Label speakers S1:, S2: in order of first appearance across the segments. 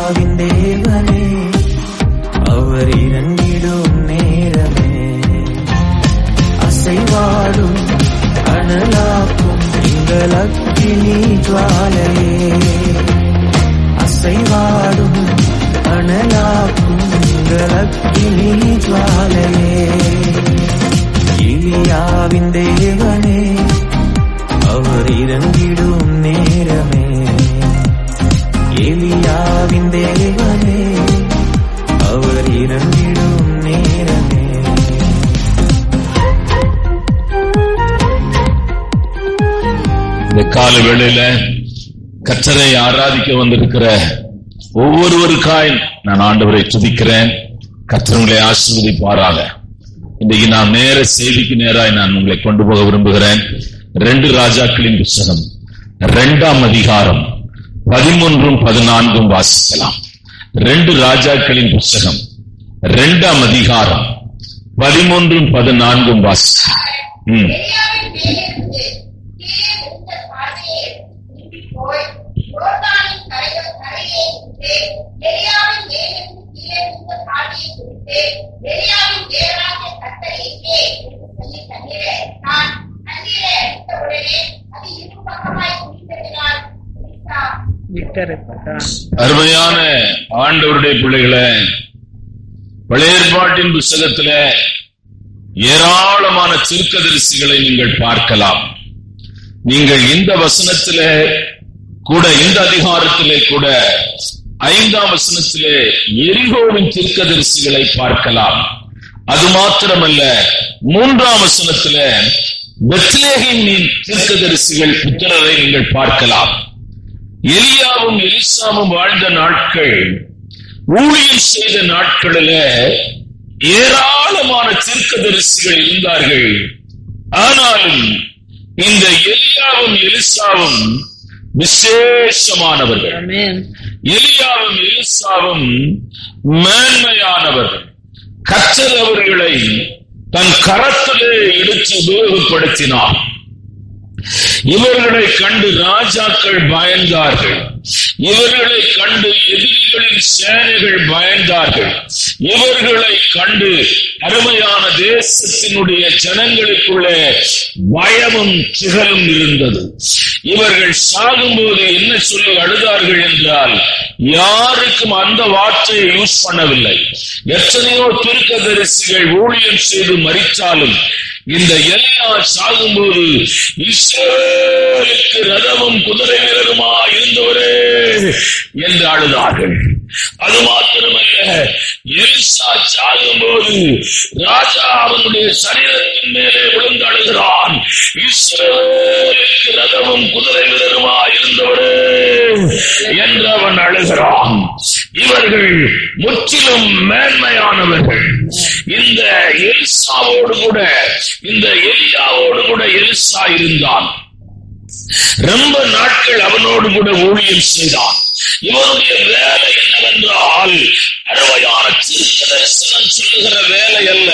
S1: எலியாவின் தேவனே, அவர் இறங்கிடும் நேரமே. அசைவாடும் அனலாக்கும் எங்கள் அக்கினி ஜுவாலையே, அசைவாடும் அனலாக்கும் எங்கள் அக்கினி ஜுவாலையே. எலியாவின் தேவனே, அவர் இறங்கிடும் நேரமே. எலியாவின் தேவனே, அவர் இறங்கிடும் நேரமே.
S2: இந்த கால வேளையில கர்த்தரை ஆராதிக்க வந்திருக்கிற ஒவ்வொருவருக்காய் நான் ஆண்டவரை துதிக்கிறேன். கர்த்தர் உங்களை ஆசீர்வதிப்பாராக. இன்றைக்கு நான் நேர செய்திக்கு நேராய் நான் உங்களை கொண்டு போக விரும்புகிறேன். 2 ராஜாக்களின் புத்தகம் 2ஆம் அதிகாரம் 13 14 வாசிக்கலாம். 2 ராஜாக்களின் புத்தகம் 2ஆம் அதிகாரம் 13 14 வாசிக்கலாம். அருமையான ஆண்டவருடைய பிள்ளைகளை, பழைய ஏற்பாட்டின் புத்தகத்துல ஏராளமான தீர்க்கதரிசிகளை நீங்கள் பார்க்கலாம். நீங்கள் இந்த வசனத்திலே கூட, இந்த அதிகாரத்திலே கூட 5ஆம் வசனத்திலே எரிகோவின் தீர்க்கதரிசிகளை பார்க்கலாம். அது மாத்திரமல்ல, 3ஆம் வசனத்திலே பெத்லெகேமின் தீர்க்கதரிசிகள் புத்திரரை நீங்கள் பார்க்கலாம். எலியாவும் எலிசாவும் வாழ்ந்த நாட்கள், ஊழியம் செய்த நாட்களில ஏராளமான தீர்க்கதரிசிகள் இருந்தார்கள். ஆனாலும் இந்த எலியாவும் எலிசாவும் விசேஷமானவர்கள். எலியாவும் எலிசாவும் மேன்மையானவர்கள். கர்த்தர் அவர்களை தன் கரத்திலே எடுத்து உபயோகப்படுத்தினார். இவர்களை கண்டு ராஜாக்கள் பயந்தார்கள். இவர்களை கண்டு எதிரிகளின் சேனைகள் பயந்தார்கள். இவர்களை கண்டு அருமையான தேசத்தினுடைய ஜனங்களுக்குள்ளே பயமும் திகழும் இருந்தது. இவர்கள் சாகும்போது என்ன சொல்லி அழுதார்கள் என்றால், யாருக்கும் அந்த வார்த்தையை யூஸ் பண்ணவில்லை. எத்தனையோ தீர்க்கதரிசிகள் ஊழியம் செய்து மரித்தாலும் இந்த எலியா சாகும்போது, இஸ்ரவேலுக்கு ரதமும் குதிரை வீரருமா இருந்தவரே என்று அழுதார்கள். அது மாத்திரமல்ல, எலிசா சாகும்போது ராஜா அவனுடைய சரீரத்தின் மேலே விழுந்து அழுகிறான். இஸ்ரவேலுக்கு ரதமும் குதிரை வீரருமா இருந்தவரே என்று அவன் அழுகிறான். இவர்கள் முற்றிலும் மேன்மையானவர்கள். இந்த எலிசாவோடு கூட, இந்த எலியாவோடு கூட எலிசா இருந்தான். ரொம்ப நாட்கள் அவனோடு கூட ஊழியம் செய்தான். இவனுடைய வேலை என்னவென்றால், அருமையான தீர்க்க தரிசனம் சொல்லுகிற வேலை அல்ல.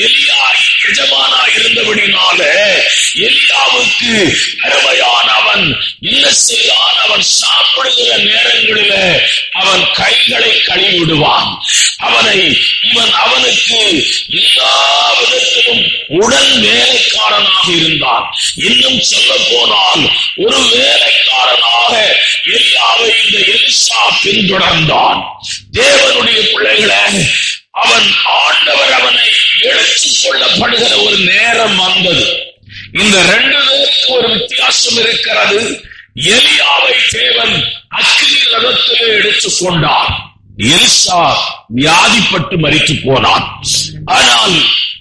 S2: எலியா எஜமானா இருந்தபடினால எலியாவுக்கு அருமையான அவன் என்ன செய்தான், அவன் சாப்பிடுகிற நேரங்களில அவன் கைகளை கழுவிடுவான். அவனுக்கு எல்லா விதத்திலும் உடன் வேலைக்காரனாக இருந்தான். இன்னும் சொல்ல போனால் ஒரு வேலைக்காரனாக எலியாவை இந்த எலிசா பின்தொடர்ந்தான். தேவனுடைய பிள்ளைகளை, அவன் ஆண்டவர் அவனை எடுத்துக் கொள்ளப்படுகிற ஒரு நேரம் வந்தது. இந்த 2 பேருக்கு ஒரு வித்தியாசம் இருக்கிறது. எலியாவை தேவன் அக்கினி ரதத்திலே எடுத்துக் கொண்டார். எலிசா வியாதிப்பட்டு மரித்து போனான். ஆனால்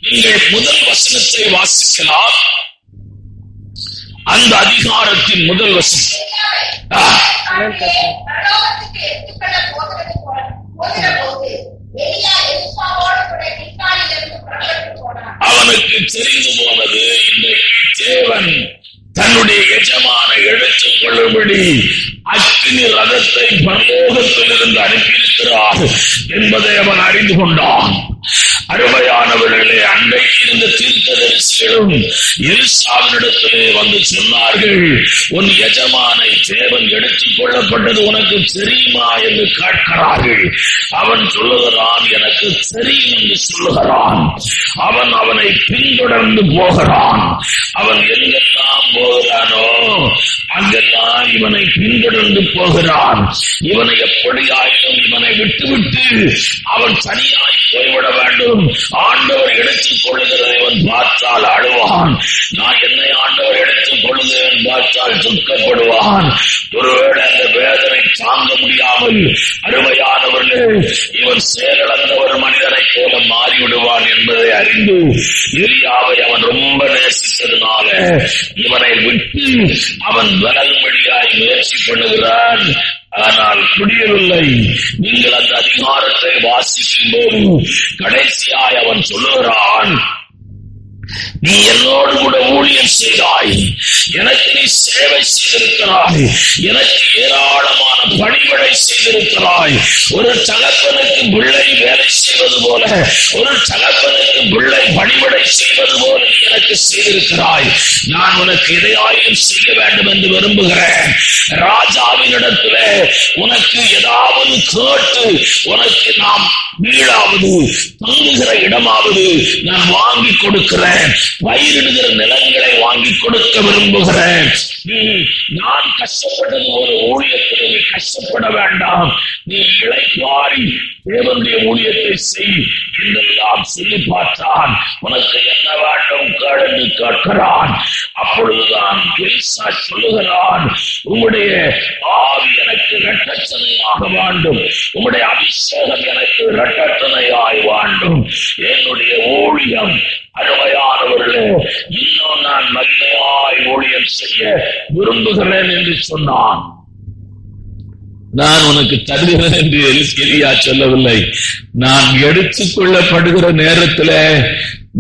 S2: நீங்கள் முதல் வசனத்தை வாசிக்கலாம். அந்த அதிகாரத்தின் முதல் வசனம், அவனுக்கு தெரிந்து போனது, இன்றைக்கு தேவன் தன்னுடைய எஜமான எடுத்துக் கொள்ளும்படி அக்கினி ரதத்தை பரலோகத்திலிருந்து அனுப்பியிருக்கிறார் என்பதை அவன் அறிந்து கொண்டான். அருமையானவர்களே, அன்றைக்கு இருந்த தீர்க்கதரிசிகளும் எலிசாவினிடத்திலே வந்து சொன்னார்கள், உன் எஜமானை தேவன் எடுத்துக் கொள்ளப்பட்டது உனக்கு தெரியுமா என்று கேட்கிறார்கள். அவன் சொல்லுகிறான், எனக்கு தெரியும் என்று சொல்லுகிறான். அவன் அவனை பின்தொடர்ந்து போகிறான். அவன் எங்கெல்லாம் போகிறானோ அங்கெல்லாம் இவனை பின்தொடர்ந்து போகிறான். இவனை எப்படியாயினும் இவனை விட்டுவிட்டு அவன் தனியாய் போய்விட வேண்டும். ஆண்டவர் எடுத்துக் கொள்ளுகிறதை அவன் பார்த்தால் அழுவான். நான் என்னை ஆண்டவர் எடுத்துக் கொள்ளுகிறேன் பார்த்தால் துக்கப்படுவான். ஒருவேளை அந்த வேதனை தாங்க முடியாமல் அருமையானவர்களே இவன் செயலிழந்த ஒரு மனிதனை போல மாறிவிடுவான் என்பதை அறிந்து எலியாவை அவன் ரொம்ப நேசித்ததுனால இவனை விட்டு அவன் விலகும்படியாய் முயற்சி பண்ணுகிறான். ஆனால் முடியவில்லை. நீங்கள் அந்த அதிகாரத்தை வாசிக்கும் போது கடைசியாய் அவன் சொல்லுகிறான், நீ என்னோடு கூட ஊழியம் செய்தாய், எனக்கு நீ சேவை செய்திருக்கிறாய், எனக்கு ஏராளமான பணிவிடை செய்திருக்கிறாய். ஒரு தகப்பனுக்கு பிள்ளை வேலை செய்வது போல, ஒரு தகப்பனுக்கு பிள்ளை பணிவிடை செய்வது போல நீ எனக்கு செய்திருக்கிறாய். நான் உனக்கு எதையாயும் செய்ய வேண்டும் என்று விரும்புகிறேன். ராஜாவினிடத்துல உனக்கு ஏதாவது கேட்டு உனக்கு நாம் வீடாவது தங்குகிற இடமாவது நான் வாங்கி கொடுக்கிறேன். பயிரிடுகிற நிலங்களை வாங்கி கொடுக்க விரும்புகிறேன். நான் கஷ்டப்பட்டது ஒரு ஊழியத்தில் நீ கஷ்டப்பட வேண்டாம். நீ இளைப்பாரி தேவனுடைய ஊழியத்தை செய் என்றெல்லாம் சொல்லி பார்த்தான். உனக்கு என்ன வேண்டும் கேடு கேட்கிறான். அப்பொழுதுதான் எலிசா சொல்லுகிறான், உம்முடைய ஆவி எனக்கு இரட்டச்சனையாக வேண்டும், உம்முடைய அபிஷேகம் எனக்கு இரட்டச்சனையாய் வேண்டும். என்னுடைய ஊழியம் அருமையானவர்களே இன்னும் நான் மகிமையாய் ஊழியம் செய்ய விரும்புகிறேன் என்று சொன்னான். நான் உனக்கு தருகிறேன் என்று எலியா சொல்லவில்லை. நான் எடுத்துக் கொள்ளப்படுகிற நேரத்தில்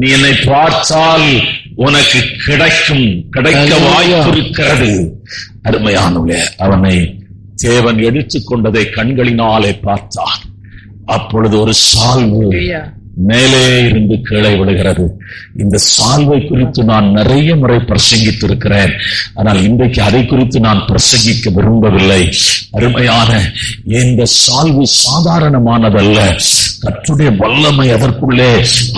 S2: நீ என்னை பார்த்தால் உனக்கு கிடைக்க வாய்ப்பிருக்கிறது. அருமையானவர்களே, அவனை தேவன் எடுத்துக் கொண்டதை கண்களினாலே பார்த்தார். அப்பொழுது ஒரு சால்வு மேலே இருந்து கீழே விடுகிறது. இந்த சால்வை குறித்து நான் நிறைய முறை பிரசங்கித்திருக்கிறேன். ஆனால் இன்றைக்கு அதை குறித்து நான் பிரசங்கிக்க விரும்பவில்லை. அருமையான இந்த சால்வு சாதாரணமானதல்ல. கர்த்தருடைய வல்லமை அதற்குள்ளே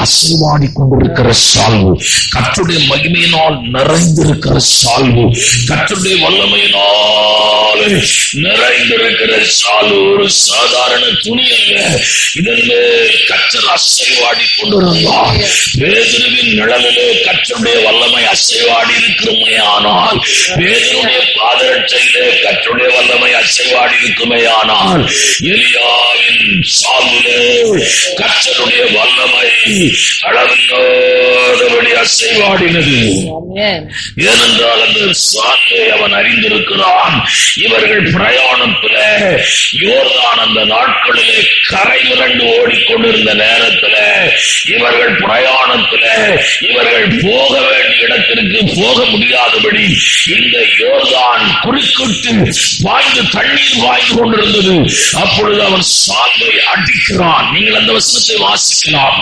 S2: அசைவாடி கொண்டிருக்கிற சால்வு, கர்த்தருடைய மகிமையினால் நிறைந்திருக்கிற சால்வு, கர்த்தருடைய வல்லமையினால் நிறைந்திருக்கிற சால்வு ஒரு சாதாரண துணி அல்ல. இதற்கு கர்த்தர் அசைவாடி கொண்டிருந்தார். பேதுருவின் நிழலிலே கர்த்தருடைய வல்லமை அசைவாடி இருக்குமே. ஆனால் பேதுருடைய பாதரட்சையிலே கர்த்தருடைய வல்லமை அசைவாடி இருக்குமே. ஆனால் எலியாவின் சால்விலே கர்த்தருடைய வல்லமை அளவில்லாதபடி அசைவாடினது. ஏனென்றால் அந்த சால்வை அவன் அறிந்திருக்கிறான். இவர்கள் பிரயாணத்தில யோர்தான் அந்த நாட்களிலே கரை விரண்டு ஓடிக்கொண்டிருந்த நேரத்தில் இவர்கள் பிரயாணத்தில் இவர்கள் போக வேண்டிய இடத்திற்கு போக முடியாதபடி இந்த யோர்தான் குறுக்கிட்டு வாய்ந்து தண்ணீர் வாய்ந்து கொண்டிருந்தது. அப்பொழுது அவன் சால்வை அடிக்கிறான். நீங்கள் அந்த வசனத்தை வாசிக்கலாம்.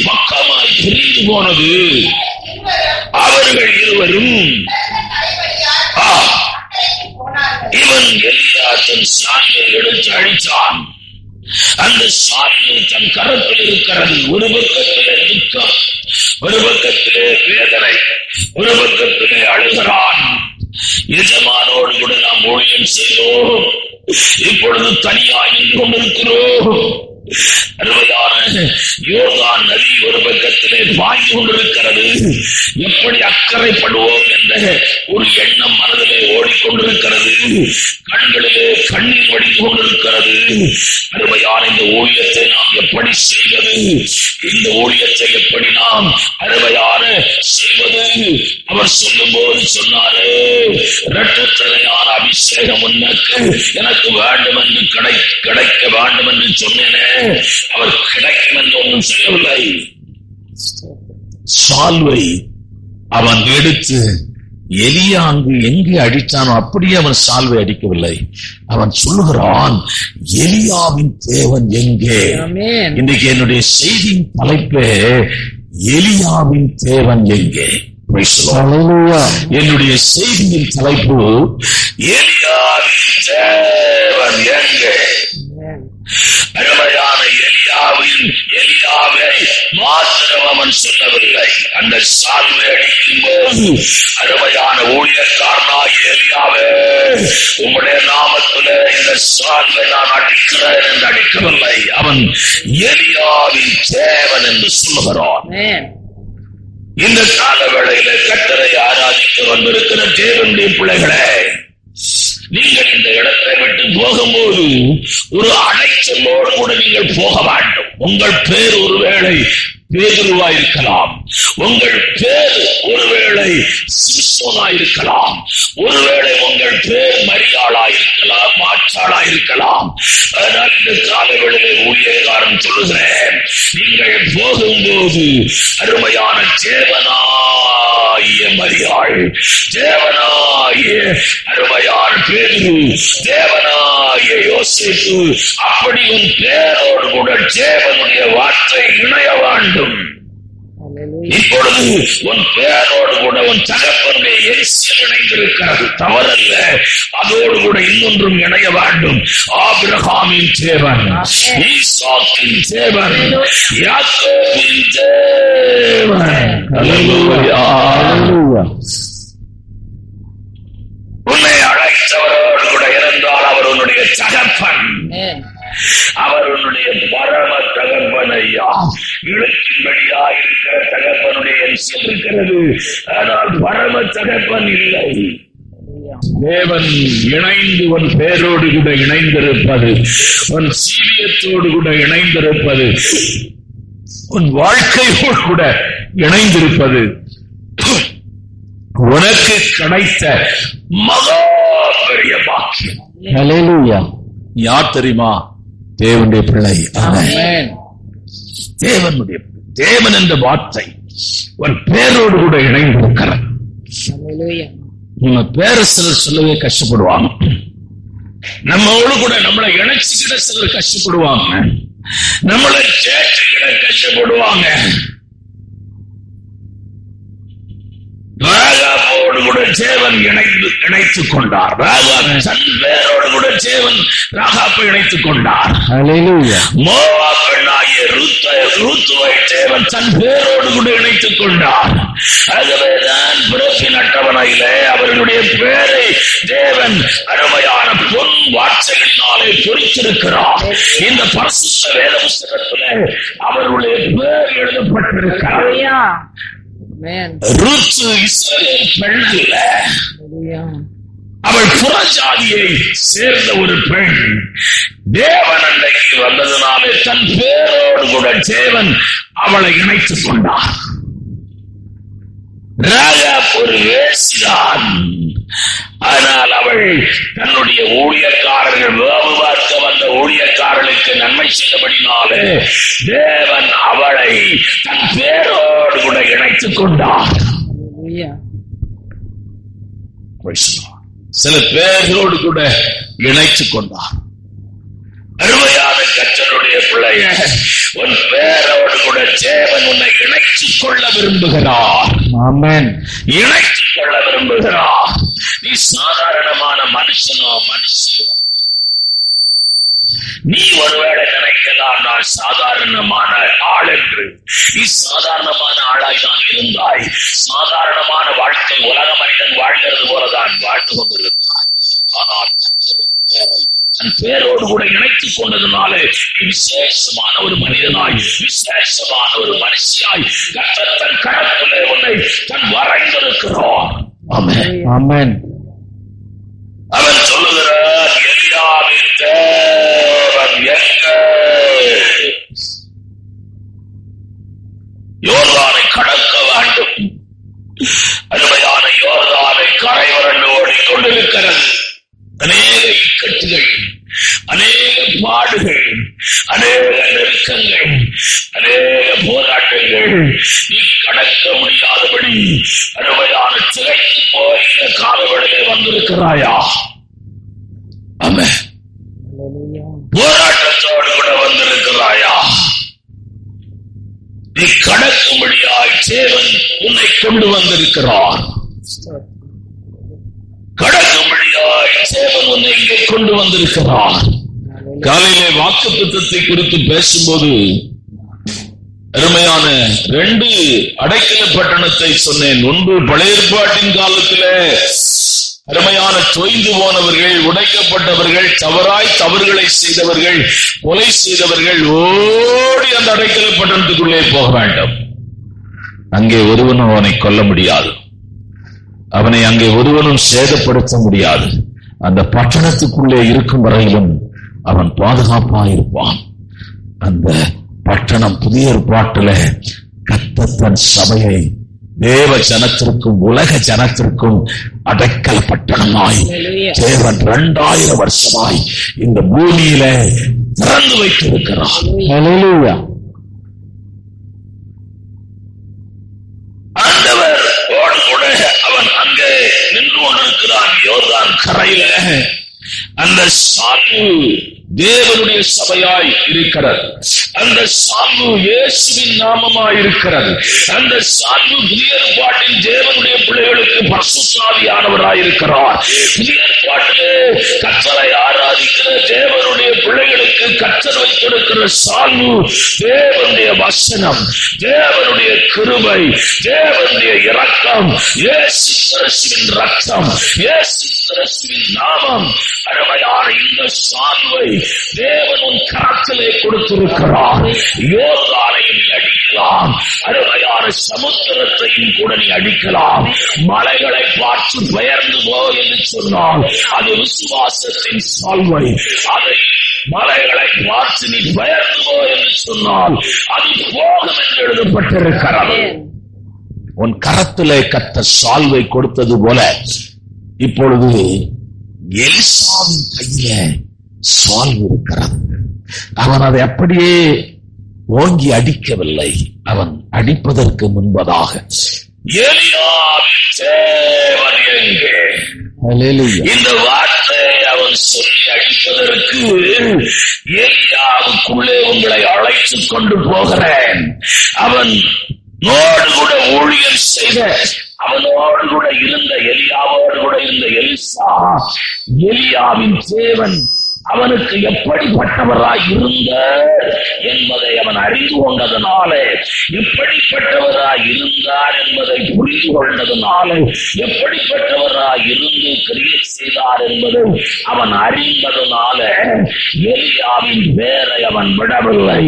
S2: பக்கமாய் பிரிந்து போனது. அவர்கள் இருவரும் இவன் எலியா தன் சால்வை எடுத்து அழித்தான். அந்த சால்வை தன் கரத்தில் இருக்கிறது. ஒரு பக்கத்திலே துக்கம், ஒரு பக்கத்திலே வேதனை, ஒரு பக்கத்திலே அழுகிறான். எஜமானோடு கூட நாம் ஊழியம் செய்தோம், இப்பொழுது தனியாய் நின்று கொண்டிருக்கிறோம். அருமையான யோர்தான் நதி ஒரு பக்கத்திலே பாய்ந்து கொண்டிருக்கிறது. எப்படி அக்கறைப்படுவோம் என்ற ஒரு எண்ணம் மனதிலே ஓடிக்கொண்டிருக்கிறது. கண்களிலே கண்ணீர் வடிந்து கொண்டிருக்கிறது. அருமையான இந்த ஊழியத்தை நாம் எப்படி செய்வது, இந்த ஊழியத்தை எப்படி நாம் அருமையான செய்வது? அவர் சொல்லும் போது சொன்னாரு, இரட்டச்சனையான அபிஷேகம் உனக்கு எனக்கு வேண்டும் என்று கிடைக்க வேண்டும் என்று சொன்னேனே, அவர் கிடைக்கும் என்று ஒன்றும் சொல்லவில்லை. சால்வை அவன் எடுத்து எலியா அங்கு எங்கே அடித்தானோ அப்படியே அவன் சால்வை அடிக்கவில்லை. அவன் சொல்லுகிறான், எலியாவின் தேவன் எங்கே? இன்றைக்கு என்னுடைய செய்தியின் தலைப்பு எலியாவின் தேவன் எங்கே? என்னுடைய செய்தியின் தலைப்பு எலியாவின் தேவன் எங்கே? அருமையான எலியாவை மாத்திரம் அவன் சொல்லவில்லை. அந்த சால்வை அடிக்கும் போது அருமையான ஊழியக்காரனாகிய எலியாவே, உம்முடைய நாமத்திலே இந்த சால்வை நான் அடிக்கிறேன் என்று அடிக்கவில்லை. அவன் எலியாவின் தேவன் என்று சொல்லுகிறான். இந்த கால வேளையில கர்த்தரை ஆராதிக்க வந்திருக்கிற தேவனுடைய பிள்ளைகளே, நீங்கள் இந்த இடத்தை விட்டு போகும்போது ஒரு அடைச்சலோடு கூட நீங்கள் போக வேண்டும். உங்கள் பேர் ஒருவேளை பேதுருவாயிருக்கலாம், உங்கள் பேர் ஒருவேளை சிம்சோனாயிருக்கலாம், ஒருவேளை உங்கள் பேர் மரியாளாயிருக்கலாம், மாற்றாளாயிருக்கலாம். அதனால் இந்த காலவெளியிலே ஊழியக்காரன் சொல்லுகிறேன், நீங்கள் போகும்போது அருமையான தேவனாகிய மரியாள், தேவனாகிய அருமையான பேதுரு, தேவனாகிய யோசேப்பு, அப்படி உன் பேரோடு கூட தேவனுடைய வார்த்தை இணைய வேண்டும். இப்பொழுது உன் பேரோடு கூட உன் தகப்பனுடைய எரிசல் இணைந்திருக்கிறது, தவறல்ல. அதோடு கூட இன்னொன்றும் இணைய வேண்டும். ஆபிரகாமின் தேவன், ஈசாக்கின் தேவன், யாக்கோபின் தேவன். அல்லேலூயா. உன்னை அழைத்தவரோடு கூட இருந்தால் அவர் உன்னுடைய தகப்பன், அவர் உன்னுடைய பரம தகப்பன். ஐயா, இழுக்கும்படியா இருக்கிற தகப்பனுடைய எரிசல் இருக்கிறது, ஆனால் பரம தகப்பன் இல்லை. தேவன் இணைந்து உன் பேரோடு கூட இணைந்திருப்பது, உன் சீரியத்தோடு கூட இணைந்திருப்பது, உன் வாழ்க்கையோடு கூட இணைந்திருப்பது உனக்கு கிடைத்த மகா பெரிய பாக்கியம்.
S3: ஹல்லேலூயா.
S2: யார் தெரியுமா? தேவனுடைய பிள்ளை. தேவன் என்ற வார்த்தை ஒரு பேரோடு கூட இணைந்திருக்கிறது. நம்ம பேரை சிலர் சொல்லவே கஷ்டப்படுவாங்க, நம்மளோடு கூட நம்மளை இணைச்சுக்கிட சிலர் கஷ்டப்படுவாங்க, நம்மளை சேர்த்துக்கிட கஷ்டப்படுவாங்க. ராகாபோடு கூட தேவன் இணைத்துக் கொண்டார். தன் பேரோடு கூட தேவன் ராகாப்பை இணைத்துக் கொண்டார். மோவாப் பெண்ணாகிய ரூத்துவை தேவன் தன் பேரோடு கூட இணைத்துக் கொண்டார். ஆகவேதான் பிறப்பின் அட்டவணையிலே அவர்களுடைய பேரை தேவன் அருமையான பொன் வார்த்தைகளினாலே பொறித்திருக்கிறார். இந்த பரிசுத்த வேத புத்தகத்திலே அவர்களுடைய பேர் எழுதப்பட்டிருக்கிறார். ரூத் இஸ்ரவேல் பெண் அல்ல, அவள் புறஜாதியை சேர்ந்த ஒரு பெண். தேவன் அன்றைக்கு வந்ததுனாலே தன் பேரோடு கூட தேவன் அவளை இணைத்துக் கொண்டார். ராகாப் ஒரு வேசிதான், ஆனால் அவள் தன்னுடைய ஊழியக்காரர்கள் வேவு பார்க்க வந்த ஊழியக்காரர்களுக்கு நன்மை செய்தபடினாலே தேவன் அவளை தன் பேரோடு கூட இணைத்துக் கொண்டார். சில பேரோடு கூட இணைத்துக் கொண்டார். அருமையான கர்த்தருடைய பிள்ளைய, உன் பேரோடு கூட தேவன் உன்னை இணைத்துக் கொள்ள விரும்புகிறார். ஆமென். இணைத்துக் கொள்ள விரும்புகிறார். நீ சாதாரணமான மனுஷனோ மனுஷன், நீ ஒருவேளை நினைக்கலாம் நான் சாதாரணமான ஆள் என்று. நீ சாதாரணமான ஆளாய் தான் இருந்தாய். சாதாரணமான வாழ்க்கை உலக மனிதன் வாழ்கிறது போலதான் வாழ்ந்து கொண்டிருந்தாய். ஆனால் தன் பேரோடு கூட இணைத்துக் கொண்டதுனாலே விசேஷமான ஒரு மனிதனாய், விசேஷமான ஒரு மனுஷியாய் கர்த்தர் தன் கரத்திலே உன்னை தன் வரைந்திருக்கிறார். ஆமென். ஆமென். அவன் சொல்லுகிறார், எலியாவின் தேவன் எங்கே? யோர்தானை கடக்க வேண்டும். அருமையான யோர்தானை கரை வறண்டு ஓடிக்கொண்டிருக்கிறது. அநேக இக்கட்டுகள், அநேக பாடுகள், அநேக நெருக்கங்கள், அநேக போராட்டங்கள். நீ கடக்க முடியாதபடி அருமையான திரைக்கு போய் வந்திருக்கிறாயா? ஆமென். போராட்டத்தோடு கூட வந்திருக்கிறாயா? நீ கடக்கும்படியாய் தேவன் உன்னை கொண்டு வந்திருக்கிறார். கடக்கும்படியாய் தேவன் உன்னை இங்கே கொண்டு வந்திருக்கிறார். காலையிலே வாக்குத்தத்தத்தை குறித்து பேசும்போது அருமையான 2 அடைக்கல பட்டணத்தை சொன்னேன். ஒன்று பழைய ஏற்பாட்டின் காலத்திலே அருமையான தொய்ந்து போனவர்கள், உடைக்கப்பட்டவர்கள், தவறுகளை செய்தவர்கள், கொலை செய்தவர்கள் ஓடி அந்த அடைக்கல பட்டணத்துக்குள்ளே போக வேண்டும். அங்கே ஒருவனும் அவனை கொல்ல முடியாது, அவனை அங்கே ஒருவனும் சேதப்படுத்த முடியாது. அந்த பட்டணத்துக்குள்ளே இருக்கும் வரையிலும் அவன் பாதுகாப்பாயிருப்பான். அந்த பட்டணம் புதிய ஏற்பாட்டிலே கர்த்தர் தன் சபையை தேவ ஜனத்திற்கும் உலக ஜனத்திற்கும் அடைக்கல பட்டணமாய் தேவன் 2000 வருஷமாய் இந்த பூமியில திறந்து வைத்திருக்கிறார். ஹல்லேலூயா. ஆண்டவர் கூட அவன் அங்கே நின்று கொண்டிருக்கிறான் யோர்தான் கரையில. அந்த சால்வு தேவனுடைய சபையாய் இருக்கிறது. அந்த சால்வு இயேசுவின் நாமமாய் இருக்கிறது. அந்த சால்வு புதிய ஏற்பாட்டில் தேவனுடைய பிள்ளைகளுக்கு பரிசுத்த ஆவியானவராய் இருக்கிறார். புதிய ஏற்பாட்டிலே கர்த்தரை ஆராதிக்கிற தேவனுடைய பிள்ளைகளுக்கு கர்த்தர் வைத்திருக்கிற சால்வு தேவனுடைய வசனம், தேவனுடைய கிருபை, தேவனுடைய இரக்கம், இயேசு கிறிஸ்துவின் இரத்தம், இயேசு கிறிஸ்துவின் நாமம். அருமையான இந்த சால்வை தேவன் உன் கரத்திலே கொடுத்திருக்கிறார். யோர்தானையும் நீ அடிக்கலாம், அருமையான சமுத்திரத்தையும் கூட நீ அடிக்கலாம். மலைகளை பார்த்து பெயர்ந்து போ என்று சொன்னால் அது விசுவாசத்தின் சால்வை. அதை மலைகளை பார்த்து நீ பெயர்ந்து போ என்று சொன்னால் அது போகும் என்று எழுதப்பட்டிருக்கிறது. உன் கரத்திலே கர்த்தர் சால்வை கொடுத்தது போல இப்பொழுது எலிசாவின் கையில சால்வு இருக்கிறது. அவன் அதை அப்படியே ஓங்கி அடிக்கவில்லை. அவன் அடிப்பதற்கு முன்பதாக எலியாவின் தேவன் எங்கே? இந்த வார்த்தையை அவன் சொல்லி அடிப்பதற்கு எலியாவுக்குள்ளே உங்களை அழைத்துக் கொண்டு போகிறேன். அவன் நோடு கூட ஊழியர் செய்த, அவனோடு கூட இருந்த எலியாவோடு கூட இருந்த எலிசா, எலியாவின் தேவன் அவனுக்கு எப்படிப்பட்டவராய் இருந்தார் என்பதை அவன் அறிந்து கொண்டதனாலே, எப்படிப்பட்டவராய் இருந்தார் என்பதை புரிந்து கொண்டதனாலே, எப்படிப்பட்டவராய் இருந்து கிரியை செய்தார் என்பதை அவன் அறிந்ததனால எலியாவின் பேரை அவன் விடவில்லை.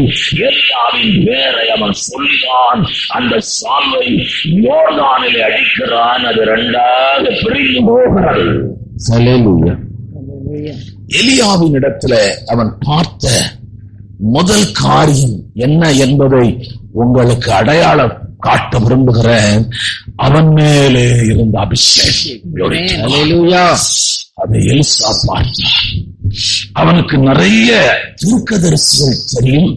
S2: எலியாவின் பேரை அவன் சொல்லிதான் அந்த சால்வை யோர்தானிலே அடிக்கிறான். அது 2ஆக பிரிந்து போகிறது. ஹல்லேலூயா. எலியாவின் இடத்துல அவன் பார்த்த முதல் காரியம் என்ன என்பதை உங்களுக்கு அடையாளம் காட்ட விரும்புகிறேன். அவன் மேலே இருந்த அபிஷேகம் அதை எலிசா பார்த்தார். அவனுக்கு நிறைய தீர்க்கதரிசிகள் தெரியும்.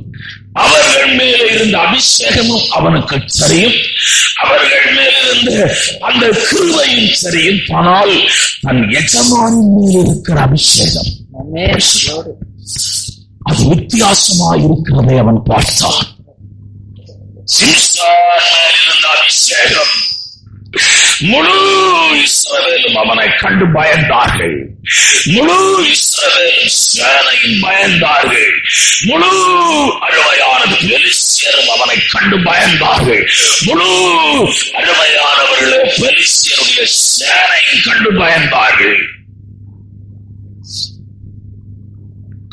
S2: அவர்கள் மேலே இருந்த அபிஷேகமும் அவனுக்கு தெரியும். அவர்கள் மேலிருந்த அந்த கிருபையும் தெரியும். ஆனால் தன் எஜமானின் மேல் இருக்கிற அபிஷேகம் அது வித்தியாசமாய் இருக்கிறதை அவன் பார்த்தான். இருந்த அபிஷேகம் முழு இஸ்ரவேலும் அவனை கண்டு பயந்தார்கள். முழு இஸ்ரவேலும் சேனையும் பயந்தார்கள். முழு அருமையான பெலிஸ்தியரும் அவனை கண்டு பயந்தார்கள். முழு அருமையானவர்களே பெலிஸ்தியருடைய சேனையும் கண்டு பயந்தார்கள்.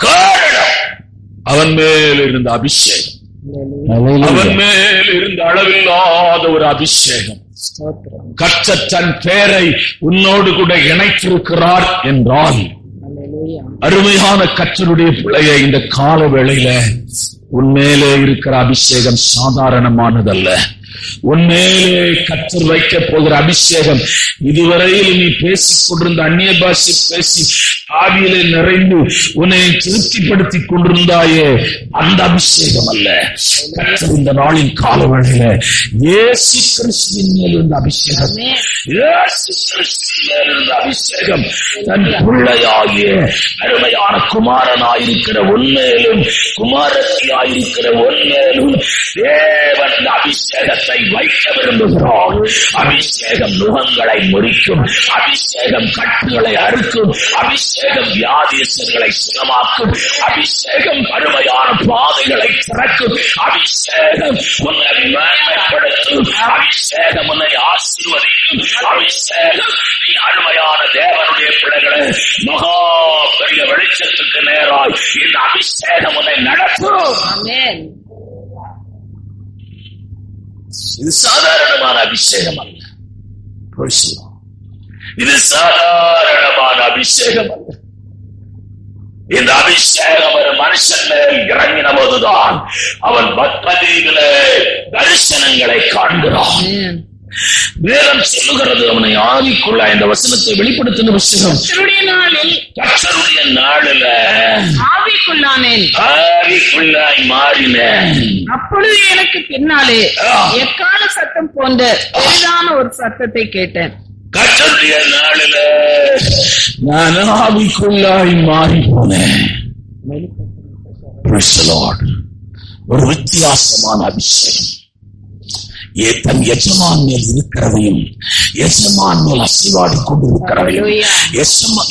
S2: காரணம் அவன் மேல் இருந்த அபிஷேகம், அவன் மேல் இருந்த அளவில்லாத ஒரு அபிஷேகம். கர்த்தர் தன் பேரை உன்னோடு கூட இணைத்திருக்கிறார் என்றால், அருமையான கர்த்தருடைய பிள்ளையை இந்த கால வேளையில உன்மேலே இருக்கிற அபிஷேகம் சாதாரணமானதல்ல. உன்மேலே கர்த்தர் வைக்க போகிற அபிஷேகம், இதுவரையில் நீ பேசிக் கொண்டிருந்த அந்நிய பாஷை பேசி ஆவியிலே நிறைந்து உன்னை திருப்திப்படுத்திக் கொண்டிருந்தாயே, அந்த அபிஷேகம் அல்ல. கர்த்தர் இந்த நாளின் காலவழியில இயேசு கிறிஸ்துவின் மேல் இருந்த அபிஷேகம், இயேசு கிறிஸ்துவின் மேல் இருந்த அபிஷேகம் தன் பிள்ளையாகிய அருமையான குமாரனாயிருக்கிற உன்மேலும் குமாரத்தியாயிருக்கிற உன்மேலும் தேவன் அபிஷேகத்தை வைக்க விரும்புகிறோம். அபிஷேகம் நுகங்களை முறிக்கும், அபிஷேகம் கட்டுகளை அறுக்கும், அபிஷேகம் வியாதியஸ்தர்களை சுகமாக்கும், அபிஷேகம் அருமையான பாதைகளை திறக்கும், அபிஷேகம் உன்னை மேன்மைப்படுத்தும், அபிஷேகம் உன்னை ஆசீர்வதிக்கும், அபிஷேகம் நீ அருமையான தேவனுடைய பிள்ளைகளை மகா பெரிய வெளிச்சத்துக்கு நேராய் இந்த அபிஷேகம் உன்னை நடத்தும். இது சாதாரணமான அபிஷேகம் அல்ல. இது சாதாரணமான அபிஷேகம் அல்ல. இந்த அபிஷேகம் ஒரு மனுஷன் மேல் இறங்கின போதுதான் அவன் பத்மதீவிலே தரிசனங்களை காண்கிறான். வேதம் சொல்லுகிறது, அவனை ஆவிக்குள்ள இந்த வசனத்தை வெளிப்படுத்தின விஷயம், கர்த்தருடைய நாளில் ஆவிக்குள்ளாய் மாறினேன்.
S3: அப்பொழுது எனக்கு பின்னாலே எக்கால சத்தம் போன்ற பெரிதான ஒரு சத்தத்தை கேட்டேன்.
S2: கர்த்தருடைய நாளில் நான் ஆவிக்குள்ளாய் மாறி போனேன். ஒரு வித்தியாசமான அபிஷேகம். தன் எஜமான் மேல் இருக்கிறதையும், எஜமான் மேல் அசைவாடி கொண்டிருக்கிறதையும்,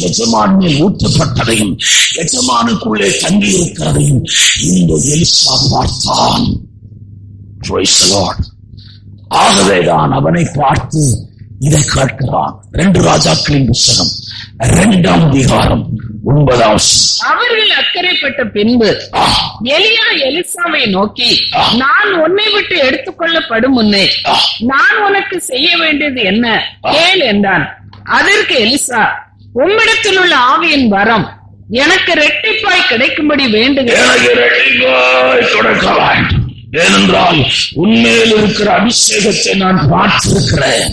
S2: எஜமான் மேல் ஊற்றப்பட்டதையும், எஜமானுக்குள்ளே தங்கி இருக்கிறதையும் இந்த எலிசா பார்த்தான். ஆகவேதான் அவனை பார்த்து இதை கேட்கிறான். 2 ராஜாக்களின் புத்தகம் 2ஆம் அதிகாரம் 9.
S3: அவர்கள் அக்கறைப்பட்ட பின்பு எலியா எலிசாவை நோக்கி, நான் உன்னை விட்டு எடுத்துக்கொள்ளப்படும் முன்னே நான் உனக்கு செய்ய வேண்டியது என்ன கேள் என்றான். அதற்கு எலிசா, உம்மிடத்தில் உள்ள ஆவியின் வரம் எனக்கு இரட்டிப்பாய் கிடைக்கும்படி வேண்டுகிறேன்.
S2: ஏனென்றால் உன்மேல் இருக்கிற அபிஷேகத்தை நான் பார்த்திருக்கிறேன்,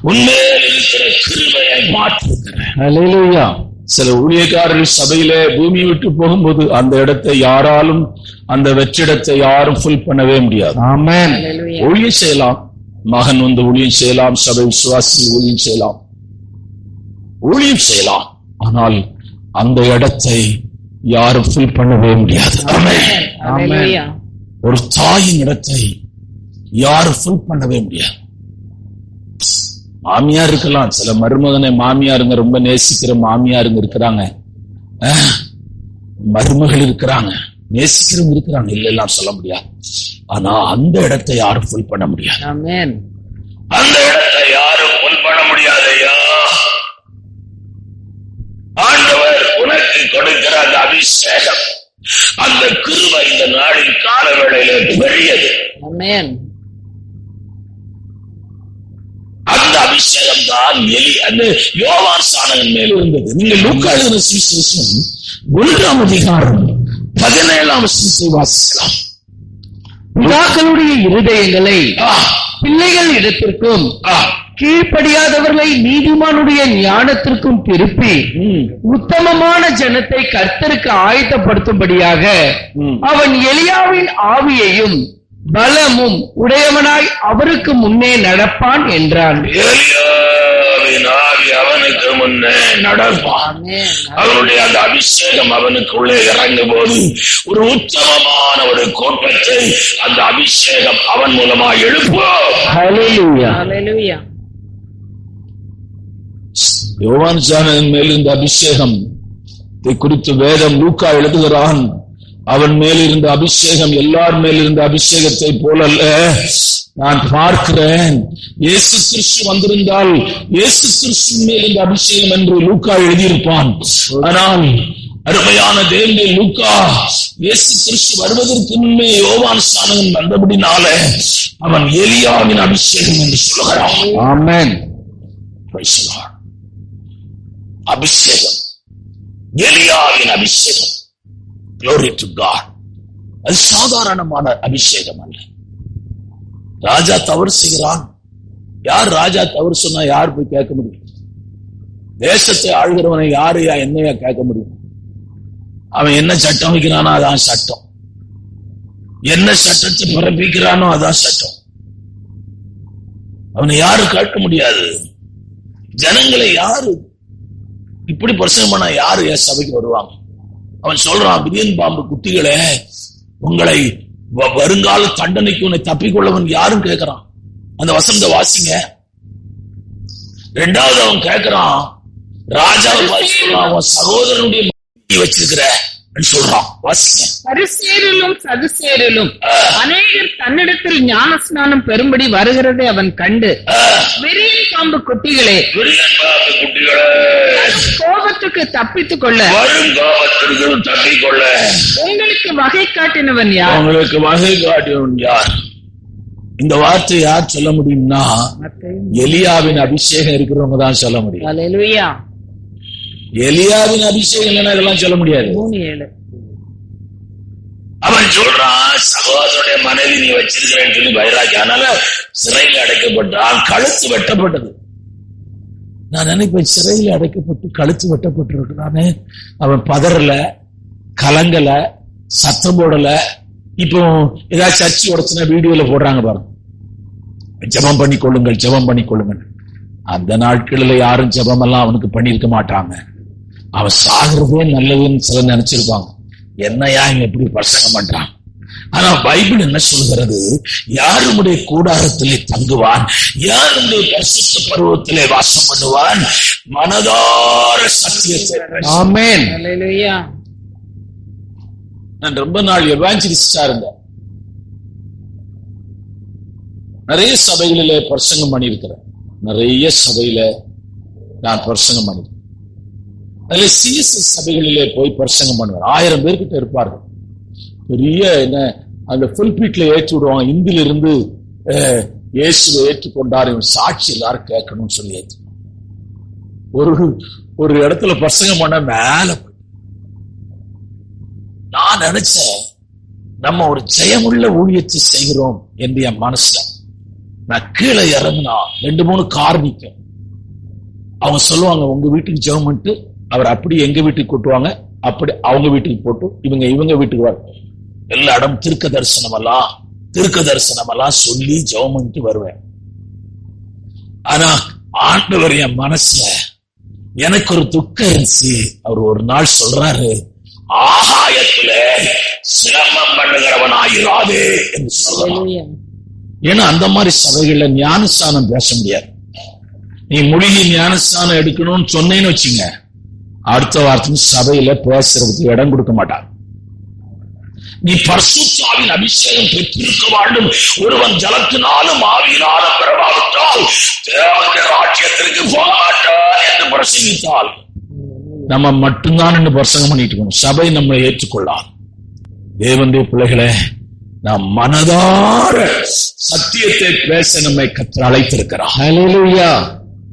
S2: உன்மேல் இருக்கிற கிருபையை பார்த்திருக்கிறேன். சில ஊழியக்காரர்கள் சபையில பூமி விட்டு போகும்போது அந்த இடத்தை யாராலும், அந்த வெற்றிடத்தை யாரும் ஃபுல் பண்ணவே முடியாது. ஆமென். ஊழியம் செய்யலாம், மகன் வந்து ஊழியம் செய்யலாம், சபை விசுவாசி ஊழியம் செய்யலாம், ஊழியம் செய்யலாம், ஆனால் அந்த இடத்தை யாரும் ஃபுல் பண்ணவே முடியாது. ஆமென். ஒரு தாயின் இடத்தை யாரும் ஃபுல் பண்ணவே முடியாது. மாமியார் இருக்கலாம், சில மருமகனை மாமியாருங்க ரொம்ப நேசிக்கிற மாமியாருங்க இருக்கிறாங்க, மருமகள் இருக்கிறாங்க, நேசிக்கிறவங்க இருக்கிறாங்க, இல்லெல்லாம் சொல்ல முடியாது. ஆனா அந்த இடத்தை யாரும் ஃபுல் பண்ண முடியாது. அந்த இடத்தை யாரும் ஃபுல் பண்ண முடியாதையா. ஆண்டவர் உனக்கு கொடுக்கிற அந்த அபிஷேகம், அந்த கிருபை இந்த நாளின் காலவேளையில பெரியது. அந்த அபிஷேகம் தான் அந்த யோவான் சாணகன் மேல் இருந்தது. நீங்கள் லூக்கா எழுதின சுவிசேஷம் 1ஆம் அதிகாரம் 17ஆம் வசனத்தை வாசிக்கலாம்.
S4: பிதாக்களுடைய இருதயங்களை பிள்ளைகள் இடத்திற்கும் கீழ்ப்படியாதவர்களை நீதிமானுடைய ஞானத்திற்கும் திருப்பி உத்தமமான ஜனத்தை கர்த்தருக்கு ஆயத்தப்படுத்தும்படியாக அவன் எலியாவின் ஆவியையும் பலமும் உடையவனாய் அவருக்கு முன்னே நடப்பான் என்றான்.
S2: எலியாவின் ஆவி அவனுக்கு முன்னே நடப்பான். அவனுடைய அந்த அபிஷேகம் அவனுக்குள்ளே இறங்கும் போது ஒரு உத்தமமான ஒரு கோட்டத்தை அந்த அபிஷேகம் அவன் மூலமா எழுப்பும்.
S4: ஹல்லேலூயா.
S2: யோவான் சாணகன் மேல் இருந்த அபிஷேகம் குறித்து வேதம் லூக்கா எழுதுகிறான். அவன் மேல் இருந்த அபிஷேகம் எல்லார் மேல் இருந்த அபிஷேகத்தை போலல்ல. நான் பார்க்கிறேன், இயேசு கிறிஸ்து வந்திருந்தால் இயேசு கிறிஸ்து மேல் இருந்த அபிஷேகம் என்று லூக்கா எழுதியிருப்பான். ஆனால் அருமையான தேவனுடைய லூக்கா இயேசு கிறிஸ்து வருவதற்கு முன்னே யோவான் சாணகன் வந்தபடினால அவன் எலியாவின் அபிஷேகம் என்று சொல்லுகிறான்.
S4: ஆமென்.
S2: அபிஷேகம், எலியாவின் அபிஷேகம். Glory to God. அது சாதாரணமான அபிஷேகம் அல்ல. ராஜா தவறு செய்கிறான். யார் ராஜா தவறு சொன்னா யார் போய் கேட்க முடியும்? தேசத்தை ஆளுகிறவனை யாரையா என்னையா கேட்க முடியும்? அவன் என்ன சட்டம் வைக்கிறானோ அதான் சட்டம், என்ன சட்டத்தை பிறப்பிக்கிறானோ அதான் சட்டம். அவனை யாரும் கேட்க முடியாது. ஜனங்களை யாரு இப்படி பிரசங்கம் பண்ணா யாரு என் சபைக்கு வருவாங்க? அவன் சொல்றான், விரியன் பாம்பு குட்டிகளே, உங்களை வருங்கால தண்டனைக்கு உன்னை தப்பிக்கொள்ளவன் யாரும் கேட்கிறான். அந்த வசனத்தை வாசிங்க. ரெண்டாவது அவன் கேட்கிறான், ராஜாவை சொல்றான், அவன் சகோதரனுடைய வச்சிருக்கிற சொல்றான். வாசிங்க.
S3: பரிசேரிலும் சதுசேரிலும் அநேகர் தன்னிடத்தில் ஞான ஸ்நானம் பெறும்படி வருகிறதை அவன் கண்டு, விரியன் பாம்பு குட்டிகளே, கோபத்துக்கு தப்பித்துக் கொள்ள உங்களுக்கு வகை காட்டினவன் யார்?
S2: உங்களுக்கு வகை காட்டினவன் யார்? இந்த வார்த்தை யார் சொல்ல முடியும்னா, எலியாவின் அபிஷேகம் இருக்கிறவங்க தான் சொல்ல முடியும்.
S3: அல்லேலூயா.
S2: எலியாவின் அபிஷேகம் இல்லைன்னா இதெல்லாம் சொல்ல முடியாது.
S3: 3:7
S2: அவன் சொல்றான், சகோதரனுடைய மனைவி நீ வச்சிருக்கிறேன்னு சொல்லி வைராக்கியானால சிறையில் அடைக்கப்பட்டான், கழுத்து வெட்டப்பட்டது. நான் நினைப்பேன், சிறையில் அடைக்கப்பட்டு கழுத்து வெட்டப்பட்டிருக்கிறானே, அவன் பதறல, கலங்கல, சத்தம் போடல. இப்போ ஏதாவது சர்ச்சை உடச்சுனா வீடியோல போடுறாங்க பாருங்க, ஜெபம் பண்ணி கொள்ளுங்கள், ஜெபம் பண்ணி கொள்ளுங்கள். அந்த நாட்களில் யாரும் ஜெபம் எல்லாம் அவனுக்கு பண்ணிருக்க மாட்டாங்க. அவன் சாகிறதே நல்லதுன்னு சில நினைச்சிருப்பாங்க. என்னையா இவன் எப்படி பிரசங்கம் பண்றான்? ஆனா பைபிள் என்ன சொல்கிறது? யாருடைய கூடாரத்திலே தங்குவான், யாருடைய பரிசுத்த பருவத்திலே வாசம் பண்ணுவான், மனதார சத்தியத்தை.
S4: ஆமென்.
S3: அல்லேலூயா.
S2: நான் ரொம்ப நாள் எவாஞ்சலிஸ்டா இருந்தேன். நிறைய சபைகளிலே பிரசங்கம் பண்ணியிருக்கிறேன். நிறைய சபையில நான் பிரசங்கம் பண்ணிருக்கேன். அதுல சிஎஸ்எஸ் சபைகளிலே போய் பிரசங்கம் பண்ணுவேன். 1000 பேர்கிட்ட இருப்பார்கள். பெரிய என்ன அந்த புல்பீட்ல ஏற்றி விடுவாங்க. இந்தியில இருந்து இயேசுவை ஏற்றுக்கொண்டார், இவன் சாட்சி எல்லாரும் கேட்கணும்னு சொல்லி ஏற்று ஒரு இடத்துல பிரசங்கம் பண்ண மேல நான் நினைச்சேன், நம்ம ஒரு ஜெயமுள்ள ஊழியத்தை செய்கிறோம் என்று என் மனசுல. நான் கீழே இறங்கினா 2-3 கார் நிற்கும். அவங்க சொல்லுவாங்க, உங்க வீட்டுக்கு ஜெபம் பண்ணிட்டு அவர் அப்படி எங்க வீட்டுக்கு கூட்டுவாங்க, அப்படி அவங்க வீட்டுக்கு போட்டு இவங்க வீட்டுக்கு வர எல்லா இடம் திருக்க தரிசனம் எல்லாம் சொல்லி ஜெபம் பண்ணிட்டு வருவேன். ஆனா ஆண்டவர் என் மனசுல எனக்கு ஒரு துக்கம் இருந்துச்சு. அவர் ஒரு நாள் சொல்றாரு, ஆகாயத்துல சிரமம் பண்ணுகிறவனாயிராதே என்று சொல்லலாம். ஏன்னா அந்த மாதிரி சபைகள்ல ஞானஸ்தானம் பேச முடியாது. நீ மூழ்கி ஞானஸ்தானம் எடுக்கணும்னு சொன்னேன்னு வச்சுங்க, அடுத்த வாரத்துக்கு சபையில பேசுறதுக்கு இடம் கொடுக்க மாட்டான். நீ பரிசுத்தாவின் அபிஷேகம் பெற்றிருக்க வேண்டும். ஒருவன் ஜலத்தினாலும் ஆவியினாலும் பெறவாவிட்டால் தேவனுடைய ராஜ்யத்திற்கு போக மாட்டான் என்று பிரசங்கித்தால் நம்ம மட்டும்தான் என்று பிரசங்கம் பண்ணிட்டு இருக்கணும். சபை நம்மளை ஏற்றுக்கொள்ளாது. தேவனுடைய பிள்ளைகளே, நாம் மனதார சத்தியத்தை பேச நம்மை கர்த்தர் அழைத்திருக்கிறார். ஹல்லேலூயா.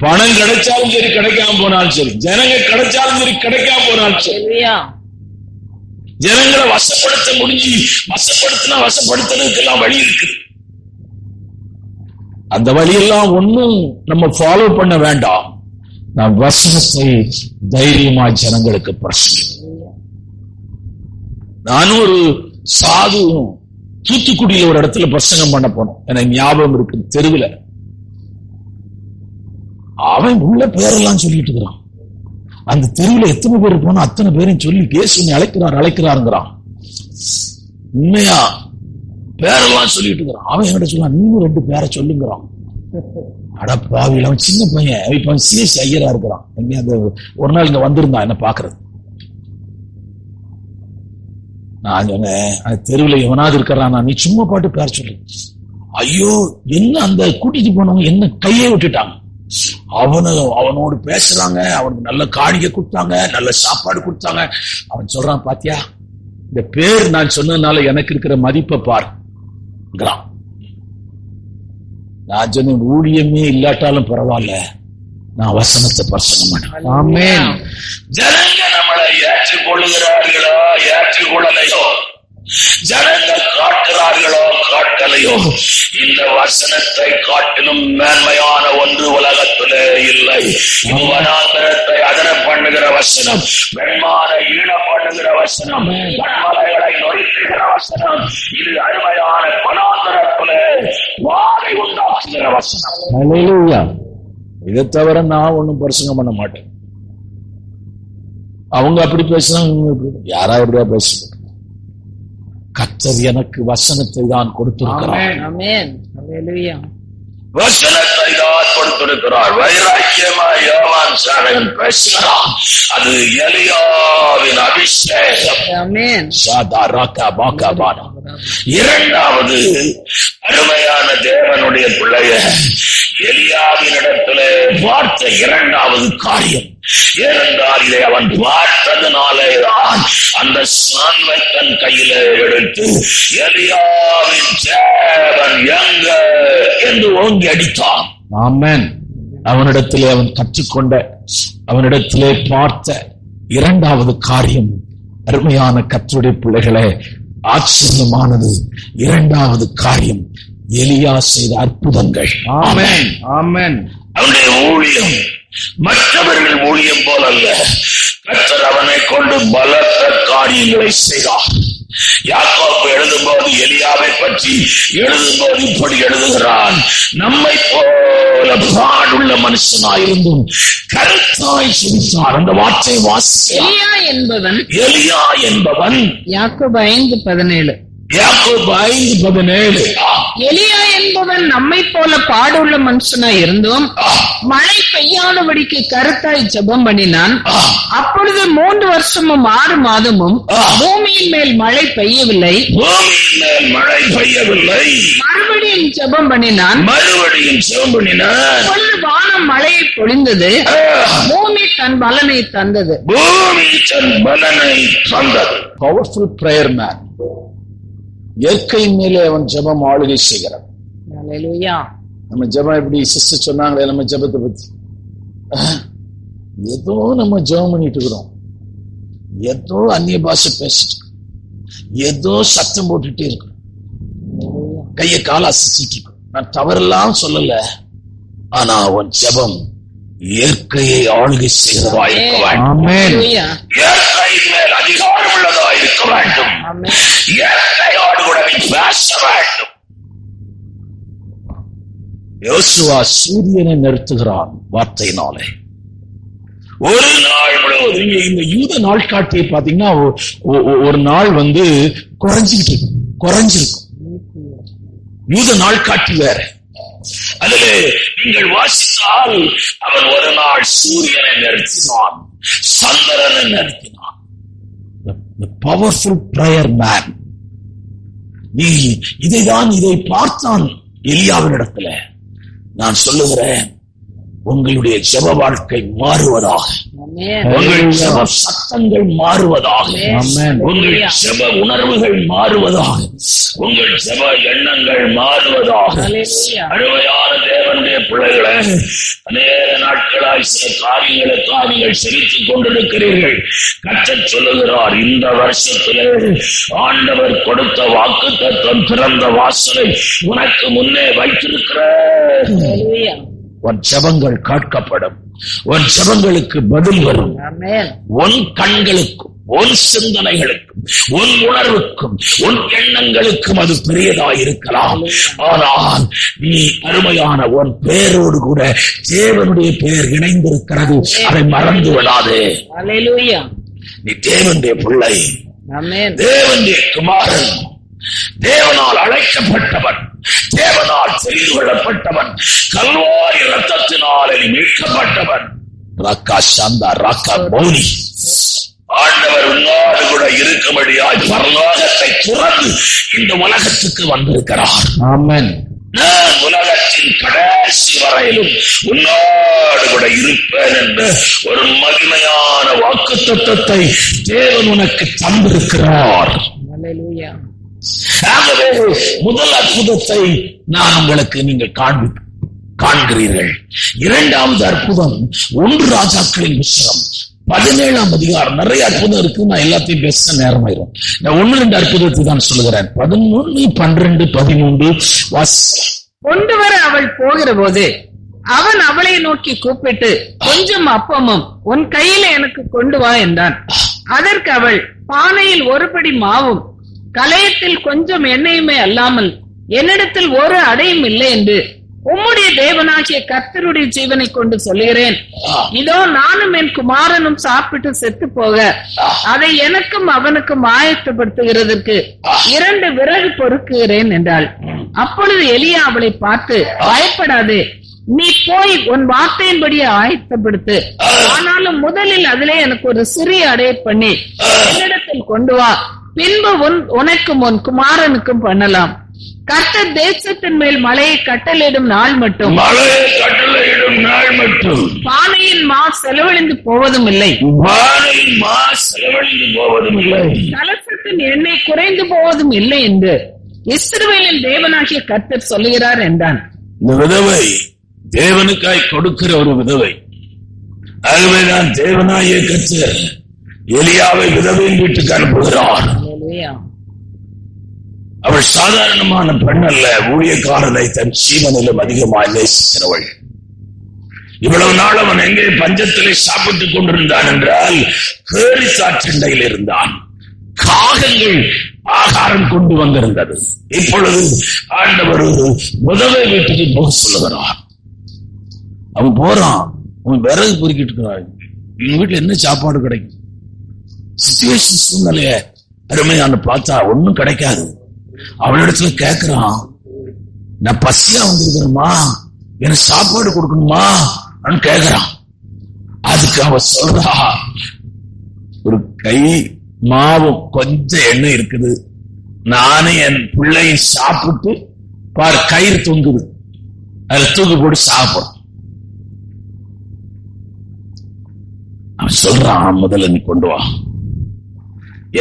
S2: பணம் கிடைச்சாலும் சரி, கிடைக்காம போனாலும் சரி, ஜனங்க கிடைச்சாலும் சரி, கிடைக்காம போனாலும் சரி, ஜனங்களை வசப்படுத்த முடிஞ்சு வசப்படுத்தினா வசப்படுத்துறதுக்கெல்லாம் வழி இருக்கு. அந்த வழியெல்லாம் ஒன்னும் நம்ம ஃபாலோ பண்ண வேண்டாம். நான் வசனத்தை தைரியமா ஜனங்களுக்கு பிரசங்கிப்பேன். நானும் ஒரு சாது தூத்துக்குடியில ஒரு இடத்துல பிரசங்கம் பண்ண போனோம். எனக்கு ஞாபகம் இருக்கு. தெருவில் அவன் உள்ள பேரெல்லாம் சொல்லிட்டு இருக்கிறான். அந்த தெருவில் எத்தனை பேர் போனா அத்தனை பேரையும் சொல்லி இயேசு அழைக்கிறாருங்கிறான். உண்மையா பேரெல்லாம் சொல்லிட்டு இருக்கிறான். அவன் என்கிட்ட சொல்லுவான், நீங்க 2 பேரை சொல்லுங்கிறான். அடப்பாவில அவன் சின்ன பையன். இப்ப அவன் சிஎஸ் ஐயரா இருக்கிறான். அந்த ஒரு நாள் இங்க வந்திருந்தான் என்ன பாக்குறது. நான் சொன்னேன், தெருவில் எவனாவது இருக்கிறான், நீ சும்மா பாட்டு பேர் சொல்லு. ஐயோ, என்ன அந்த கூட்டிட்டு போனவங்க என்ன கையை விட்டுட்டாங்க. அவனோடு பேசுறாங்க, அவனுக்கு நல்ல காணிக்கை கொடுத்தாங்க, நல்ல சாப்பாடு கொடுத்தாங்க. அவன் சொல்றான், பாத்தியா இந்த பேர் நான் சொன்னதுனால எனக்கு இருக்கிற மதிப்பை பாருங்கிறான். நான் சொன்ன ஊழியமே இல்லாட்டாலும் பரவாயில்ல, நான் வசனத்தை பிரசங்கம் பண்ணேன். ஆமென். ஜனங்க நம்மளை ஏற்றுக்கொள்ளுகிறார்களோ ஏற்றுக்கொள்ளலையோ, ஜனங்கள் காட்டுகிறார்களோ காட்டலையோ, இந்த வசனத்தை காட்டிலும் மேன்மையான ஒன்று உலகத்திலே இல்லை. வனாந்தரத்தை அதர பண்ணுகிற வசனம், வெண்மான ஈழ பண்ணுகிற வசனம், மலைகளை நொறுக்குகிற வசனம், இது அருமையான வனாந்தரத்திலே வாதை உண்டாக்குகிற வசனம்.
S4: ஹல்லேலூயா.
S2: இதை தவிர நான் ஒன்னும் பிரசங்கம் பண்ண மாட்டேன். அவங்க அப்படி பேசுறாங்க, யாரா எப்படியா பேசுறாங்க. கர்த்தர் எனக்கு வசனத்தை தான் கொடுத்திருக்கிறார்.
S3: ஆமென். ஹல்லேலூயா.
S2: வசனத்தை தான் கொடுத்திருக்கிறார். வைராக்கியமா யோவான் சாரகன் பேசுகிறான், அது எலியாவின் அபிஷேகம்.
S3: ஆமென்.
S2: இரண்டாவது அருமையான தேவனுடைய பிள்ளைய எலியாவின் இடத்திலே பார்த்த இரண்டாவது காரியம், ஏனென்றால் இதை அவன் பார்த்ததுனாலேதான் அந்த சான்வை தன் கையிலே எடுத்து எலியாவின் தேவன் எங்க என்று ஓங்கி அடித்தான்.
S4: ஆமென்.
S2: அவனிடத்திலே அவன் கற்றுக்கொண்ட, அவனிடத்திலே பார்த்த இரண்டாவது காரியம், அருமையான கர்த்தருடைய பிள்ளைகளே, ஆச்சரியமானது. இரண்டாவது காரியம், எலியா செய்த அற்புதங்கள்.
S4: ஆமென். ஆமென்.
S2: அவனுடைய ஊழியம் மற்றவர்கள் ஊழியம் போல அல்ல. கர்த்தர் அவனை கொண்டு பலத்த காரியங்களை செய்தார். யாக்கோபு எழுதும்போது எலியாவை பற்றி எழுதும்போது இப்படி எழுதுகிறான், நம்மை போல பாடுள்ள மனுஷனாயிருந்தும் கருத்தாய் சிரித்தார். அந்த வார்த்தை வாசித்தார். எலியா என்பவன்
S3: யாக்கோபு 5:17.
S2: யாக்கோபு 5:17.
S3: எலியா என்பவன் நம்மை போல பாடுள்ள மனுஷனாய் இருந்தும் மழை பெய்யாதபடிக்கு கருத்தாய் ஜெபம் பண்ணினான். அப்பொழுது 3 வருஷமும் 6 மாதமும் பூமியின் மேல் மழை பெய்யவில்லை. மறுபடியும் ஜெபம் பண்ணினான். வானம் மழையை பொழிந்தது. பூமி தன் பலனை தந்தது.
S2: Powerful prayer man. இயற்கையின் மேலே அவன் ஜெபம் ஆளுகை செய்கிறான். நம்ம ஜெபம் எப்படி சிஸ்டர் சொன்னாங்களே, நம்ம ஜெபத்தை பத்தி ஏதோ நம்ம ஜெபம் பண்ணிட்டு இருக்கிறோம், ஏதோ அந்நிய பாஷை பேசிட்டு, ஏதோ சத்தம் போட்டுட்டே இருக்கோம், கையை கால அசைச்சிட்டு இருக்கோம். நான் தவறெல்லாம் சொல்லல, ஆனா அவன் ஜெபம் இயற்கையை ஆளுகை செய்கிறதா இருக்க வேண்டும். இயற்கையின் மேல் அதிகாரம் உள்ளதா இருக்க வேண்டும். இயற்கையோடு கூட நீ பேச வேண்டும். யோசுவா சூரியனை நிறுத்துகிறான் வார்த்தையினாலே. ஒரு நாள் முழுவதும் இந்த யூத நாட்காட்டியை பாத்தீங்கன்னா ஒரு நாள் குறைஞ்சிருக்கும். யூத நாட்காட்டி வேற. அதிலே நீங்கள் வாசித்தால் அவன் ஒரு நாள் சூரியனை நிறுத்தினான், சந்திரனை நிறுத்தினான். Powerful prayer man. நீ இதை பார்த்தான் எலியாவின் இடத்துல. நான் சொல்லுகிறேன், உங்களுடைய ஜெப வாழ்க்கை மாறுவதாக, உங்கள் ஜெப சத்தங்கள் மாறுவதாக, உங்கள் ஜெப உணர்வுகள் மாறுவதாக, உங்கள் ஜெப எண்ணங்கள் மாறுவதாக. அருமையான தேவனுடைய பிள்ளைகளே, அநேக நாட்களாய் சில காரியங்களுக்கு நீங்கள் சிரித்துக் கொண்டிருக்கிறீர்கள். கர்த்தர் சொல்லுகிறார், இந்த வருஷத்திலே ஆண்டவர் கொடுத்த வாக்குத்தத்தம் திறந்த வாசலை உனக்கு முன்னே வைத்திருக்கிறேன். உன் ஜெபங்கள் கேட்கப்படும், உன் ஜெபங்களுக்கு பதில் வரும். உன் கண்களுக்கும் உன் சிந்தனைகளுக்கும் உன் உணர்வுக்கும் உன் எண்ணங்களுக்கும் அது பெரியதாயிருக்கலாம். ஆனால் நீ அருமையான உன் பேரோடு கூட தேவனுடைய பெயர் இணைந்திருக்கிறது, அதை மறந்து விடாதே. நீ தேவனுடைய பிள்ளை, தேவனுடைய குமாரன், தேவனால் அழைக்கப்பட்டவன், தேவனால் தெரிந்து கொள்ளப்பட்டவன், கல்வாரி ரத்தத்தினால் மீட்கப்பட்டவன். ராக்கா சாந்தா ராக்கா மௌனி. ஆண்டவர் உன்னோடு கூட இருக்கும்படியாய் பரலோகத்தை துறந்து இந்த உலகத்துக்கு வந்திருக்கிறார். ஆமென். நான் உலகத்தின் கடைசி வரையிலும் உன்னோடு கூட இருப்பேன் என்ற ஒரு மகிமையான வாக்குத்தத்தத்தை தேவன் உனக்கு தந்திருக்கிறார். ஆகவே முதல் அற்புதத்தை நான் உங்களுக்கு நீங்கள் காண்கிறீர்கள். இரண்டாவது அற்புதம் 1 ராஜாக்களின் புத்தகம் 17ஆம் அதிகாரம் நிறைய அற்புதம் இருக்கு. நான் எல்லாத்தையும் பேச நேரமாயிரும். நான் 1-2 அற்புதத்தை தான் சொல்லுகிறேன். 11, 12, 13
S3: கொண்டு வர அவள் போகிற போது அவன் அவளை நோக்கி கூப்பிட்டு, கொஞ்சம் அப்பமும் உன் கையில எனக்கு கொண்டு வா என்றான். அதற்கு அவள், பானையில் ஒரு படி மாவும் கலயத்தில் கொஞ்சம் எண்ணெயுமே அல்லாமல் என்னிடத்தில் ஒரு அடையும் இல்லை என்று உம்முடைய தேவனாகிய கர்த்தருடைய ஜீவனை கொண்டு சொல்லுகிறேன். இதோ நானும் என் குமாரனும் சாப்பிட்டு செத்து போக அதை எனக்கும் அவனுக்கும் ஆயத்தப்படுத்துகிறதற்கு 2 விறகு பொறுக்குகிறேன் என்றாள். அப்பொழுது எலியா அவளை பார்த்து, பயப்படாதே, நீ போய் உன் வார்த்தையின்படியே ஆயத்தப்படுத்து. ஆனாலும் முதலில் அதிலே எனக்கு ஒரு சிறிய அடைய பண்ணி என்னிடத்தில் கொண்டு வா. பின்பு உனக்கும் உன் குமாரனுக்கும் பண்ணலாம். கர்த்தர் தேசத்தின் மேல் மழையை கட்டளையிடும் நாள் மட்டும் பானையின் மா செலவழிந்து போவதும் இல்லை, கலசத்தின் எண்ணெய் குறைந்து போவதும் இல்லை என்று இஸ்ரவேலின் தேவனாகிய கர்த்தர் சொல்லுகிறார் என்றான்.
S2: இந்த விதவை தேவனுக்காய் கொடுக்கிற ஒரு விதவை. ஆகவேதான் தேவனாகிய கர்த்தர் எலியாவை விதவையின் வீட்டுக்கு அனுப்புகிறார். அவள் சாதாரணமான பெண் அல்ல, ஊழியக்காரனை தன் ஜீவனிலும் அதிகமாக நேசிக்கிறவள். இவ்வளவு நாள் அவன் எங்கே பஞ்சத்திலே சாப்பிட்டுக் கொண்டிருந்தான் என்றால் கேரி சாற்றண்டையில் இருந்தான். காகங்கள் ஆகாரம் கொண்டு வந்திருந்தது. இப்பொழுது ஆண்டவர் உதவி வீட்டுக்கு போக சொல்லுகிறார். அவன் போறான், அவன் விறகு பொறுக்கிட்டு இருக்கிறான். இவங்க வீட்டுல என்ன சாப்பாடு கிடைக்கும்? சிச்சுவேஷன் சூழ்நிலைய அருமையான பார்த்தா ஒன்னும் கிடைக்காது. அவளிடத்துல கேட்கிறான், நான் பசியா வந்திருக்கிறேம்மா, எனக்கு சாப்பாடு கொடுக்கணுமா கேட்கிறான். அதுக்கு அவ சொல்றா, ஒரு கை மாவும் கொஞ்சம் எண்ணெய் இருக்குது, நானே என் பிள்ளையும் சாப்பிட்டு பாரு கயிறு தொங்குது, அதுல தூக்கி போட்டு சாப்பிடுறான். அவன் சொல்றான், முதல்ல நீ கொண்டு வா,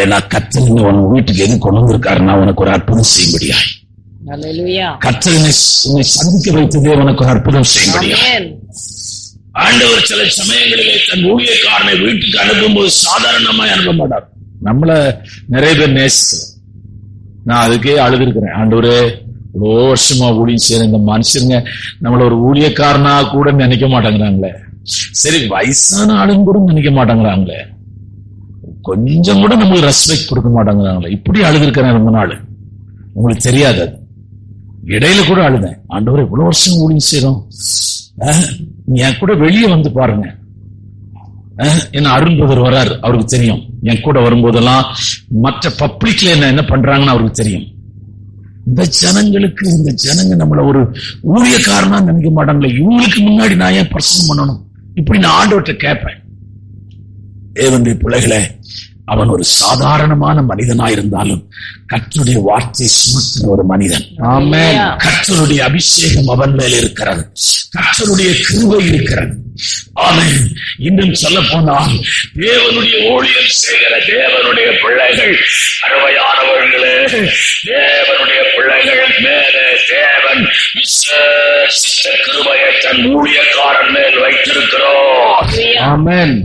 S2: ஏன்னா கர்த்தர் உன் வீட்டுக்கு எது கொண்டு வந்திருக்காருன்னா உனக்கு ஒரு அற்புதம் செய்யும்படியாய். கர்த்தர் உன்னை சந்திக்க வைத்ததே உனக்கு ஒரு அற்புதம் செய்யும்படியாய். ஆண்டவர் சில சமயங்களிலே தன் ஊழியக்காரனை வீட்டுக்கு அனுப்பும் போது சாதாரணமாய் அனுப்ப மாட்டார். நம்மள நிறைய பேர் நேசிக்கிறோம். நான் அதுக்கே அழுதுருக்கிறேன். ஆண்டவரே, இவ்வளோ வருஷமா ஊழியம் செய்யற இந்த மனுஷருங்க நம்மள ஒரு ஊழியக்காரனா கூட நினைக்க மாட்டேங்கிறாங்களே, சரி வயசான ஆளுங்க கூட நினைக்க மாட்டேங்கிறாங்களே, கொஞ்சம் கூட நம்மளுக்கு ரெஸ்பெக்ட் கொடுக்க மாட்டேங்கிறாங்களே. இப்படி அழுதுருக்கிறேன் ரொம்ப நாள். உங்களுக்கு தெரியாது, அது இடையில கூட அழுதேன். ஆண்டவரே, இவ்வளவு வருஷம் ஊழியம் செய்யறோம், என் கூட வெளியே வந்து பாருங்க. என்ன அருண் பிரதர் வர்றாரு, அவருக்கு தெரியும். என் கூட வரும்போதெல்லாம் மற்ற பப்ளிக்ல என்ன பண்றாங்கன்னு அவருக்கு தெரியும். இந்த ஜனங்க நம்மள ஒரு ஊழியக்காரனா நினைக்க மாட்டாங்களே, இவங்களுக்கு முன்னாடி நான் ஏன் பிரசங்கம் பண்ணணும்? இப்படி நான் ஆண்டவர்கிட்ட கேட்பேன். தேவனுடைய பிள்ளைகளே, அவன் ஒரு சாதாரணமான மனிதனாயிருந்தாலும் கர்த்தருடைய வார்த்தை சுமக்கிற ஒரு மனிதன். ஆமென். கர்த்தருடைய அபிஷேகம் அவன் மேல் இருக்கிறது, கர்த்தருடைய கிருபை இருக்கிறது. ஆமென். இன்னும் சொல்ல போனால் தேவனுடைய ஊழியம் செய்கிற தேவனுடைய பிள்ளைகள், அருமையானவர்களே, தேவனுடைய பிள்ளைகள் மேலே தேவன் விசேஷித்த கிருபையை தன் ஊழியக்காரன் மேல் வைத்திருக்கிறோம். ஆமென்.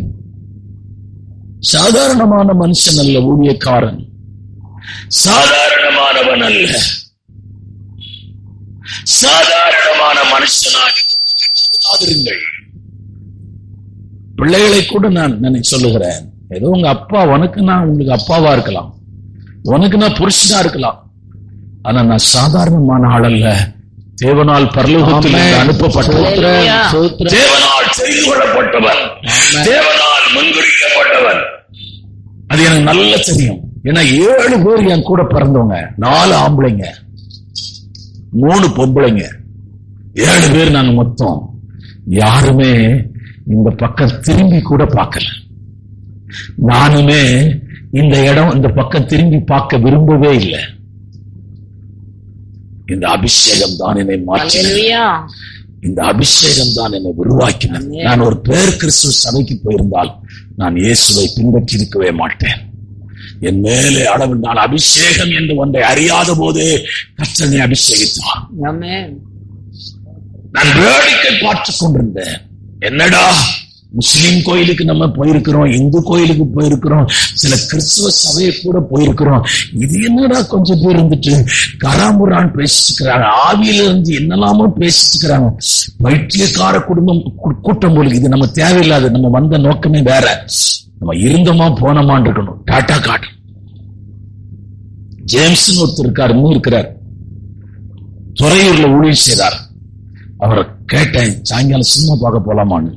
S2: சாதாரணமான மனுஷன் அல்ல ஊழியக்காரன், சாதாரணமானவன் அல்ல, சாதாரணமான மனுஷனாக பிள்ளைகளை கூட நான் சொல்லுகிறேன். ஏதோ உங்க அப்பா, உனக்கு நான் உங்களுக்கு அப்பாவா இருக்கலாம், உனக்கு நான் புருஷனா இருக்கலாம், ஆனா நான் சாதாரணமான ஆள் அல்ல. தேவனால் பரலோகத்தில் அனுப்பப்பட்டவன், தேவனால் செய்து கொள்ளப்பட்டவன், தேவனால் முன்குறிக்கப்பட்டவன். அது எனக்கு நல்லா தெரியும். ஏன்னா 7 பேர் என் கூட பிறந்தவங்க, 4 ஆம்பளைங்க 3 பொம்பளைங்க, 7 பேர் நாங்க மொத்தம். யாருமே இந்த பக்கம் திரும்பி கூட பார்க்கல. நானுமே இந்த பக்கம் திரும்பி பார்க்க விரும்பவே இல்லை. இந்த அபிஷேகம் தான் என்னை மாற்றினது, இந்த அபிஷேகம் தான் என்னை உருவாக்கினது. நான் ஒரு பேர் கிறிஸ்துவ சபைக்கு போயிருந்தால் நான் இயேசுவை பின்பற்றி இருக்கவே மாட்டேன். என் மேலே அளவு நான் அபிஷேகம் என்று ஒன்றை அறியாத போதே கர்த்தனை அபிஷேகித்தார். நான் வேடிக்கை பார்த்துக் கொண்டிருந்தேன். என்னடா முஸ்லிம் கோயிலுக்கு நம்ம போயிருக்கிறோம், இந்து கோயிலுக்கு போயிருக்கிறோம், சில கிறிஸ்துவ சபையை கூட போயிருக்கிறோம். இது என்னடா கொஞ்சம் பேர் இருந்துட்டு கராமுரான் பேசிட்டு இருக்கிறாங்க, ஆவியில இருந்து என்னெல்லாமோ பேசிட்டு இருக்கிறாங்க. பைத்தியக்கார குடும்பம் கூட்டம் போல. இது நம்ம தேவையில்லாத. நம்ம வந்த நோக்கமே வேற. நம்ம இருந்தோமா போனோமான் இருக்கணும். டாட்டா காட்டும். ஜேம்ஸ் ஒருத்தர் இருக்காரு, இன்னும் இருக்கிறார், துறையூர்ல ஊழியர் செய்தார். அவரை கேட்டேன், சாயங்காலம் சினிமா பார்க்க போலாமான்னு.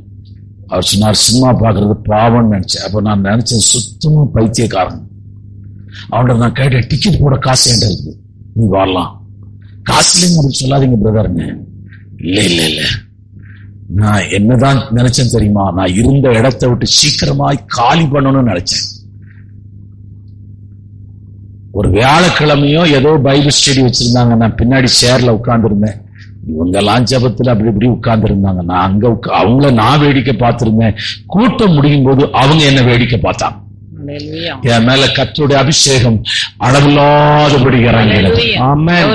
S2: அவர் சொன்னார், சினிமா பார்க்கறது பாவம்னு நினைச்சேன். அப்ப நான் நினைச்சேன் சுத்தமா பைத்தியக்காரன். அவன்கிட்ட நான் கேட்டேன், டிக்கெட் போட காசு என்கிட்ட இருக்கு, நீ வரலாம். காசு இல்லைங்க அப்படி சொல்லாதீங்க பிரதர்னு. இல்ல நான் என்னதான் நினைச்சேன் தெரியுமா, நான் இருந்த இடத்தை விட்டு சீக்கிரமாய் காலி பண்ணணும்னு நினைச்சேன். ஒரு வியாழக்கிழமையோ ஏதோ பைபிள் ஸ்டடி வச்சிருந்தாங்க. நான் பின்னாடி சேர்ல உட்கார்ந்து இருந்தேன். இவங்க எல்லாம் ஜபத்துல அப்படி இப்படி உட்கார்ந்து இருந்தாங்க. நான் அங்க அவங்கள நான் வேடிக்கை பார்த்திருந்தேன். கூட்டம் முடியும் போது அவங்க என்ன வேடிக்கை பார்த்தாங்க. என் மேல கர்த்தருடைய அபிஷேகம் அளவில்லாதபடி இறங்கினது. ஆமென்.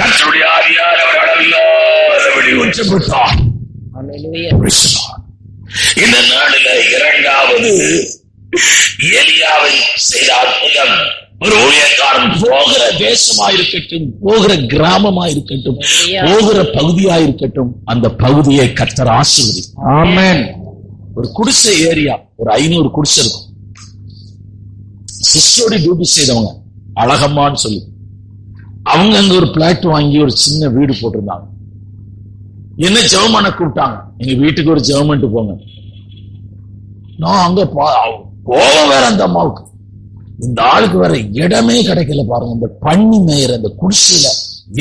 S2: கர்த்தருடைய ஆவியார் அளவில்லாதபடி ஊற்றப்பட்டார். இந்த நாளில இரண்டாவது எலியாவை செய்த அற்புதம். ஒரு ஊழியக்காரன் போகிற தேசமாயிருக்கட்டும், போகிற கிராமமாயிருக்கட்டும், போகிற பகுதியாயிருக்கட்டும், அந்த பகுதியை கர்த்தர் ஆசீர்வதிப்பார். ஆமென். ஒரு குடிசை ஏரியா, ஒரு 500 குடிசை இருக்கும். சிஸ்டரோட டியூட்டி செய்தவங்க அழகம்மான்னு சொல்லி, அவங்க அங்க ஒரு பிளாட் வாங்கி ஒரு சின்ன வீடு போட்டிருந்தாங்க. என்ன ஜெபமான கூப்பிட்டாங்க, எங்க வீட்டுக்கு ஒரு ஜெபமெண்ட் போங்க. நான் அங்க கோபம் வேற அந்த அம்மாவுக்கு. இந்த ஆளுக்கு வேற இடமே கிடைக்கல பாருங்க. இந்த பண்ணி மேயர் அந்த குடிசையில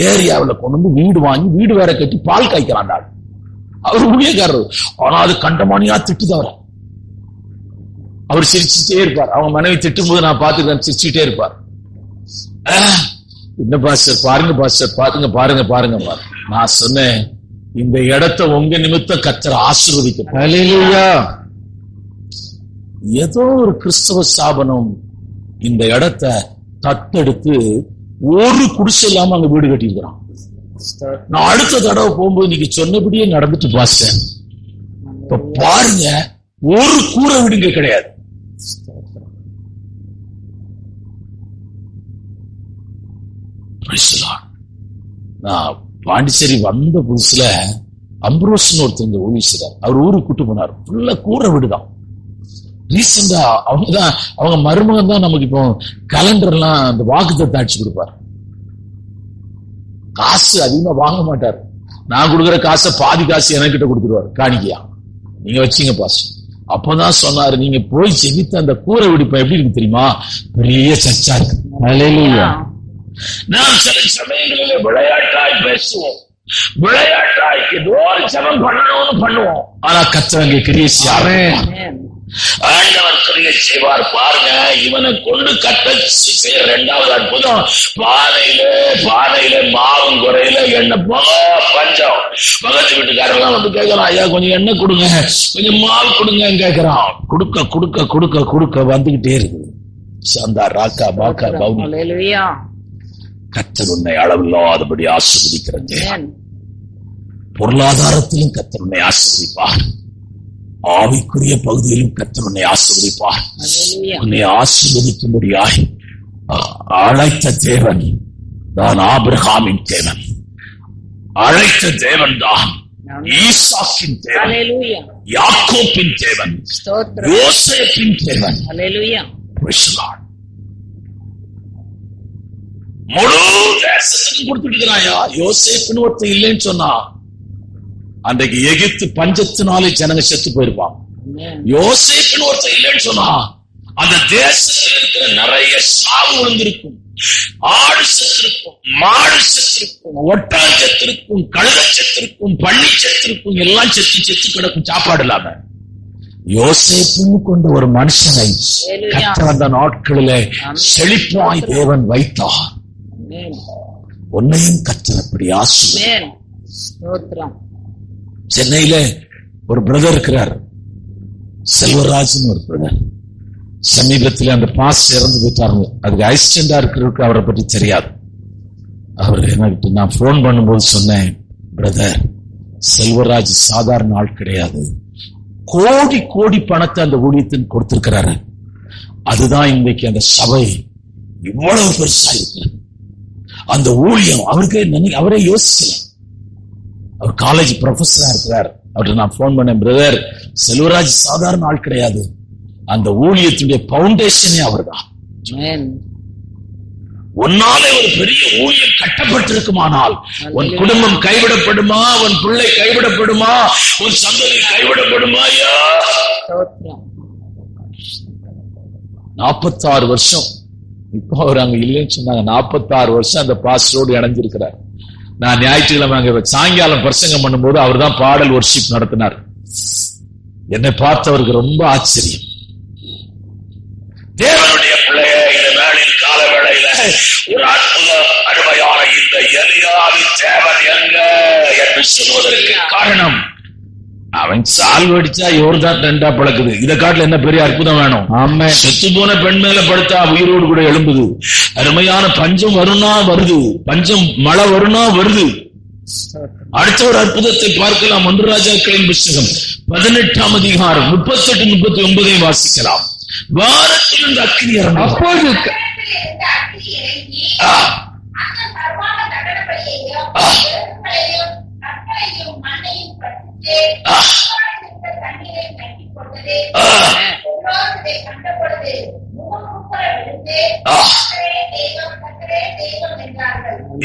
S2: ஏரியாவில் கொண்டு வந்து வீடு வாங்கி வீடு வேற கட்டி பால் காய்க்கிறான் ஆள். அவர் ஊழியக்காரர். ஆனா அது கண்டமானியா திட்டுதவர. அவர் சிரிச்சுட்டே இருப்பார். அவங்க மனைவி திட்டும் போது நான் பார்த்துக்கிறேன், சிரிச்சுட்டே இருப்பார். என்ன பாஸ்டர் பாருங்க, பாஸ்டர் பாருங்க பாருங்க பாருங்க பாருங்க. நான் சொன்னேன், இந்த இடத்தை உங்க நிமித்தம் கர்த்தர் ஆசீர்வதிக்க. ஹல்லேலூயா. ஏதோ ஒரு கிறிஸ்தவ ஸ்தாபனம் இந்த இடத்தை தத்தெடுத்து ஒரு குடிசை இல்லாம அங்க வீடு கட்டியிருக்கிறான். நான் அடுத்த தடவை போகும்போது நீங்க சொன்னபடியே நடந்துட்டு பாஸ்டர். இப்ப பாருங்க, ஒரு கூரை வீடுங்க கிடையாது. நான் பாண்டிச்சேரி வந்த புதுசுல அம்ப்ரோஸ்னு ஒருத்தர் ஊழியர், அவர் ஊருக்கு கூட்டு போனார். ஃபுல்லா கூரை வீடுதான். ரீசெண்டா அவங்க மருமகன் தான் நமக்கு இப்போ கலண்டர் எல்லாம் அந்த வாக்குத்தத்தம் அடிச்சு கொடுப்பார். காசு அதிகமா வாங்க மாட்டார். நான் கொடுக்குற காசை பாதி காசு என்கிட்ட கொடுத்துருவாரு, காணிக்கையா நீங்க வச்சீங்க பாஸ். அப்பதான் சொன்னாரு, நீங்க போய் செவித்த அந்த கூரை வெடிப்ப எப்படி இருக்கு தெரியுமா, பெரிய சர்ச்சா இருக்கு. ஹல்லேலூயா. நாம் சில சமயங்களில் விளையாட்டாய் பேசுவோம், விளையாட்டாய் ஏதோ ஜெபம் பண்ணணும்னு பண்ணுவோம். ஆனா கர்த்தர் கிரியை செய்வார். ஆண்டவர் கிரியை செய்வார். பாருங்க, இவனை கொண்டு கட்ட செய்ய இரண்டாவது அற்புதம். பானையில மாவும் குறையில எண்ணெய் பஞ்சம். பக்கத்து வீட்டுக்காரெல்லாம் வந்து கேட்கறான், ஐயா கொஞ்சம் எண்ணெய் கொடுங்க, கொஞ்சம் மாவு கொடுங்க கேட்கிறான். கொடுக்க கொடுக்க கொடுக்க கொடுக்க வந்துகிட்டே இருக்குது. சந்தா ராக்கா பாக்கா பவுனி. கர்த்தர் உன்னை அளவில்லாதபடி ஆசீர்வதிக்கிறது. பொருளாதாரத்திலும் கர்த்தர் உன்னை ஆசீர்வதிப்பார். ஆவிக்குரிய பகுதியிலும் கர்த்தர் உன்னை ஆசீர்வதிப்பார். உன்னை ஆசீர்வதிக்கும்படியாய் அழைத்த தேவன் தான் ஆபிரகாமின் தேவன், அழைத்த தேவன் தான் ஈசாக்கின் தேவன், யாக்கோபின் தேவன், யோசேப்பின் தேவன். முழு தேசத்துக்கும் கொடுத்துட்டுக்கிறாயா. யோசேப்புன்னு ஒருத்தர் இல்லைன்னு சொன்னா அன்றைக்கு எகிப்து பஞ்சத்தினாலே ஜனங்க செத்து போயிருப்பாங்க. யோசேப்புன்னு ஒருத்தர் இல்லைன்னு சொன்னா அந்த தேசத்தில் இருக்கிற நிறைய சாவு விழுந்திருக்கும். ஆடு செத்திருக்கும், மாடு செத்திருக்கும், ஒட்டகம் செத்திருக்கும், கழுத செத்திருக்கும், பள்ளி செத்திருக்கும், எல்லாம் செத்து செத்து கிடக்கும் சாப்பாடு இல்லாம. யோசேப்புன்னு கொண்ட ஒரு மனுஷனை கர்த்தர் அந்த நாட்களிலே செழிப்பாய் தேவன் வைத்தார். உன்னையும் கர்த்தர் அப்படி ஆசீர்வதிப்பார். சென்னையில ஒரு பிரதர் இருக்கிறார், செல்வராஜ்னு ஒரு பிரதர். சமீபத்தில் அந்த பாஸ் இறந்து போயிட்டாங்க. அதுக்கு அசிஸ்டண்டா இருக்கிறதுக்கு அவரை பற்றி தெரியாது. அவர் எனக்கு நான் போன் பண்ணும்போது சொன்னேன், பிரதர் செல்வராஜ் சாதாரண ஆள் கிடையாது, கோடி கோடி பணத்தை அந்த ஊழியத்தின் கொடுத்திருக்கிறாரு. அதுதான் இன்றைக்கு அந்த சபை இவ்வளவு பெருசா இருக்கு. அந்த ஊழியம் அவருக்கு அவரே யோசிக்கல. அவர் காலேஜ் ப்ரொஃபஸரா இருக்கிறார். அவர்கிட்ட நான் போன் பண்ணேன், பிரதர் செல்வராஜ் சாதாரண ஆள் கிடையாது, அந்த ஊழியத்துடைய பவுண்டேஷனே அவர்தான். உன்னாலே ஒரு பெரிய ஊழியம் கட்டப்பட்டிருக்குமானால் உன் குடும்பம் கைவிடப்படுமா, உன் பிள்ளை கைவிடப்படுமா, உன் சந்ததி கைவிடப்படுமா? 46 வருஷம் இப்போ அவர் அங்க இல்லைன்னு சொன்னாங்க. 46 வருஷம் அந்த பாஸ்டரோடு இணைஞ்சிருக்கிறார். நான் ஞாயிற்றுக்கிழமை அங்க சாயங்காலம் பிரசங்கம் பண்ணும்போது அவர் தான் பாடல் வொர்ஷிப் நடத்தினார். என்னை பார்த்தவருக்கு ரொம்ப ஆச்சரியம். தேவனுடைய பிள்ளையே, இந்த வேளையில் கால வேளையில ஒரு அற்புதம் அருமையான இந்த எலியாவின் தேவன் எங்க என்று சொல்வதற்கு காரணம், அவன் சால்வு அடிச்சா யோர்தான் ரெண்டா பழக்குது. இதை காட்டுல என்ன பெரிய அற்புதம் வேணும்? ஆமா, செத்து போன பெண் மேல படுத்தா உயிரோடு கூட எழும்புது. அருமையான பஞ்சம் வரும்னா வருது, பஞ்சம் மழை வரும்னா வருது. அடுத்த ஒரு அற்புதத்தை பார்க்கலாம். 1 ராஜாக்களின் புத்தகம் 18ஆம் அதிகாரம் 38-39 வாசிக்கலாம். வாரத்திலிருந்து அக்கினி அப்போது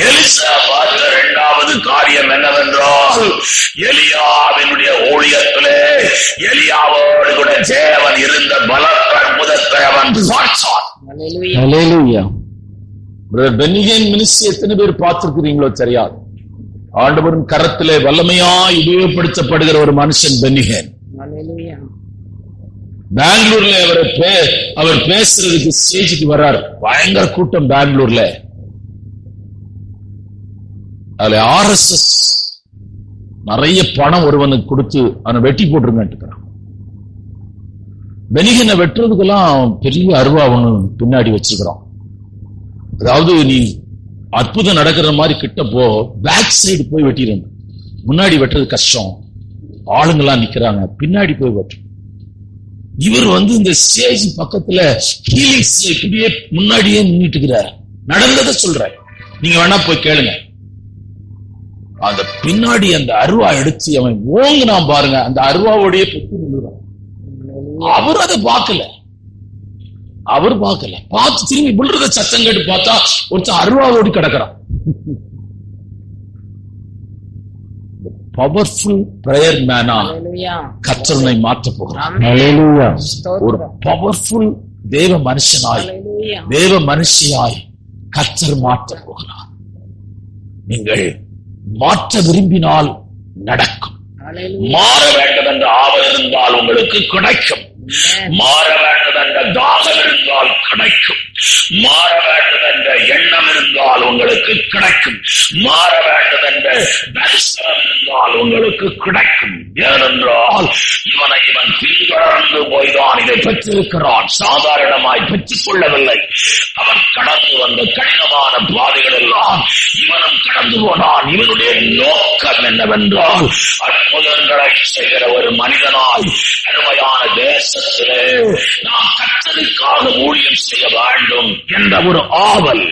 S2: எலிசா பார்த்த இரண்டாவது காரியம் என்னவென்றால், எலியாவினுடைய ஊழியத்திலே எலியாவோடு கூட தேவன் இருந்த பலத்த அற்புதத்தை அவன் பார்த்தான். ஹல்லேலூயா. பிரதர் பென்னிகேன் மினிஸ்ட்ரி எத்தனை பேர் பார்த்திருக்கிறீங்களோ தெரியாது. ஆண்டவரின் கரத்திலே வல்லமையாய் உபயோகப்படுத்தப்படுகிற ஒரு மனுஷன் பென்னிகேன். பெங்களூர்ல அவர் பேசுறதுக்கு ஸ்டேஜுக்கு வர்றாரு. பயங்கர கூட்டம் பெங்களூர்ல. அதுல RSS நிறைய பணம் ஒருவனுக்கு கொடுத்து அவனை வெட்டி போட்டுருங்க. பெனிகனை வெட்டுறதுக்கெல்லாம் பெரிய அருவா ஒண்ணு பின்னாடி வச்சிருக்கிறான். அதாவது நீ அற்புதம் நடக்கிற மாதிரி கிட்ட போ, பேக் சைடு போய் வெட்டிடுங்க. முன்னாடி வெட்டுறது கஷ்டம், ஆளுங்கெல்லாம் நிக்கிறாங்க, பின்னாடி போய் வெட்டு. இவர் இந்த ஸ்டேஜ் பக்கத்துல ஹீலிங்ஸ்ல இப்படியே முன்னாடியே நின்றுட்டு இருக்கிறார். நடந்ததை சொல்ற, நீங்க வேணா போய் கேளுங்க. அந்த பின்னாடி அந்த அருவா எடுத்து அவன் ஓங்குனான் பாருங்க, அந்த அருவாவோடைய பெற்று நின்றுறான். அவர் அதை பார்க்கல, பார்த்து திரும்பி விழுறத சத்தம் கேட்டு பார்த்தா ஒருத்தன் அருவாவோடு கிடக்கிறான். பவர்ஃபுல் பிரேயர் மேனா கர்த்தரை மாற்ற போகிறார். ஒரு பவர்ஃபுல் தேவ மனுஷனாய், தேவ மனுஷியாய் கர்த்தர் மாற்ற போகிறார். நீங்கள் மாற்ற விரும்பினால் நடக்கும். மாற வேண்டும் என்ற ஆவல் இருந்தால் உங்களுக்கு கிடைக்கும். மாற வேண்டும் என்ற தாகம் இருந்தால் கிடைக்கும். மாற வேண்டும் என்ற எண்ணம் இருந்தால் உங்களுக்கு கிடைக்கும். மாற வேண்டும் என்ற தரிசனம் இருந்தால் உங்களுக்கு கிடைக்கும். ஏனென்றால் இவன் பின்தொடர்ந்து போய்தான் இதை பெற்றிருக்கிறான். சாதாரணமாய் பெற்றுக் கொள்ளவில்லை. அவன் கடந்து வந்த கடினமான பாதைகள் எல்லாம் இவனும் கடந்து போனான். இவனுடைய நோக்கம் என்னவென்றால் அற்புதங்களை செய்கிற ஒரு மனிதனாய் அருமையான தேசத்திலே நாம் கர்த்தருக்காக ஊழியம் செய்ய வேண்டும் என்ற ஒரு ஆவல்.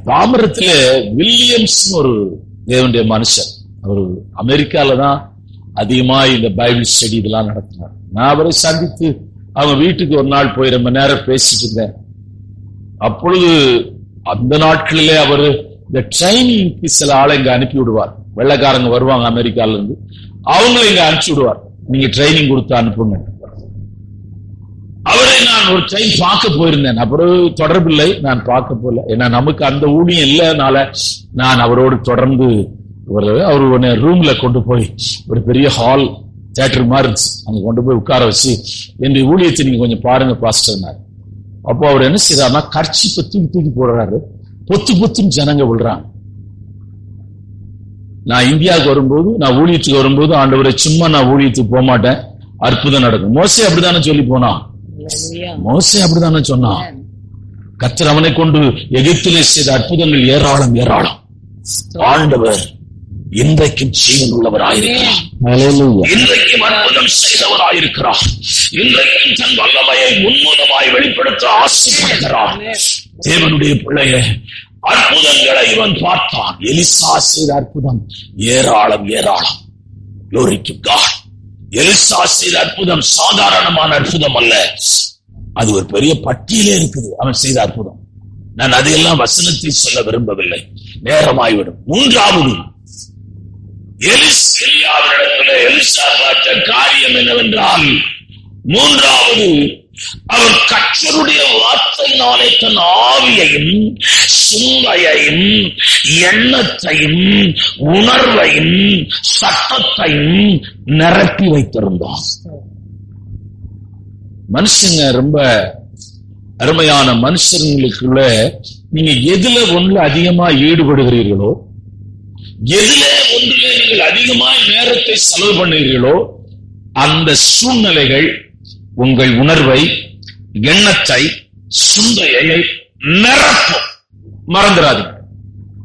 S2: தாமிரத்திலே வில்லியம்ஸ் ஒரு தேவனுடைய மனுஷன், அவர் அமெரிக்கால தான் அதிகமா இந்த பைபிள் ஸ்டடி இதெல்லாம் நடத்தினார். நான் அவரை சந்தித்து அவங்க வீட்டுக்கு ஒரு நாள் போய் ரொம்ப நேரம் பேசிட்டு இருந்தேன். அப்பொழுது அந்த நாட்களிலே அவரு இந்த ட்ரைனிங்க்கு சில ஆளை இங்க அனுப்பி விடுவார். வெள்ளைக்காரங்க வருவாங்க அமெரிக்கால இருந்து, அவங்களை இங்க அனுப்பிச்சு விடுவார். நீங்க ட்ரைனிங் கொடுத்து அனுப்புங்க. அவரை நான் ஒரு டைம் பார்க்க போயிருந்தேன். அப்புறம் தொடர்பில்லை, நான் பார்க்க போல. ஏன்னா நமக்கு அந்த ஊழியம் இல்லைனால நான் அவரோடு தொடர்ந்து அவரு ரூம்ல கொண்டு போய் ஒரு பெரிய ஹால் தியேட்டர் மாதிரி இருந்துச்சு, அங்க கொண்டு போய் உட்கார வச்சு என்னுடைய ஊழியத்தை நீங்க கொஞ்சம் பாருங்க பாஸ்டர்னாரு. அப்போ அவர் என்ன செய்யறாருன்னா கர்ச்சிப்பை தூக்கி போடுறாரு. பொத்துன்னு ஜனங்க விழுறாங்க. நான் இந்தியாவுக்கு வரும்போது, நான் ஊழியத்துக்கு வரும்போது, ஆண்டவரை சும்மா நான் ஊழியத்துக்கு போக மாட்டேன், அற்புதம் நடக்கும். மோசே அப்படித்தானே சொல்லி போனான். மோசே அப்படித்தானே சொன்னான். கர்த்தர் அவனை கொண்டு எகிப்திலே செய்த அற்புதங்கள் ஏராளம். ஆண்டவர் இன்றைக்கும் ஜீவன் உள்ளவராயிருக்கிறார். இன்றைக்கும் அற்புதம் செய்தவராயிருக்கிறார். இன்றைக்கும் தன் வல்லமையை முன்முதமாய் வெளிப்படுத்த ஆசைப்படுகிறார். தேவனுடைய பிள்ளையே, அற்புதங்களை இவன் பார்த்தான். எலிசா செய்த அற்புதம் ஏராளம் ஏராளம். Glory to God. எலிசா செய்த அற்புதம் சாதாரணமான அற்புதம் அல்ல, அது ஒரு பெரிய பட்டியலே இருக்குது அவன் செய்த அற்புதம். நான் அதையெல்லாம் வசனத்தை சொல்ல விரும்பவில்லை, நேரமாய்விடும். மூன்றாவது, எலியாவிடத்தில் எலிசா பார்த்த காரியம் என்னவென்றால், மூன்றாவது, அவன் கர்த்தருடைய வார்த்தையினாலே தன் ஆவியையும் சிந்தையையும் எண்ணத்தையும் உணர்வையும் சட்டத்தையும் நிரப்பி வைத்திருந்தான். மனுஷங்க ரொம்ப அருமையான மனுஷங்களுக்குள்ள நீங்க எதுல ஒன்றுல அதிகமா ஈடுபடுகிறீர்களோ, எதுல ஒன்றில நீங்கள் அதிகமாக நேரத்தை செலவு பண்ணுகிறீர்களோ, அந்த சூழ்நிலைகள் உங்கள் உணர்வை, எண்ணத்தை, சிந்தையை நிரப்பும். மறந்துடாதீங்க.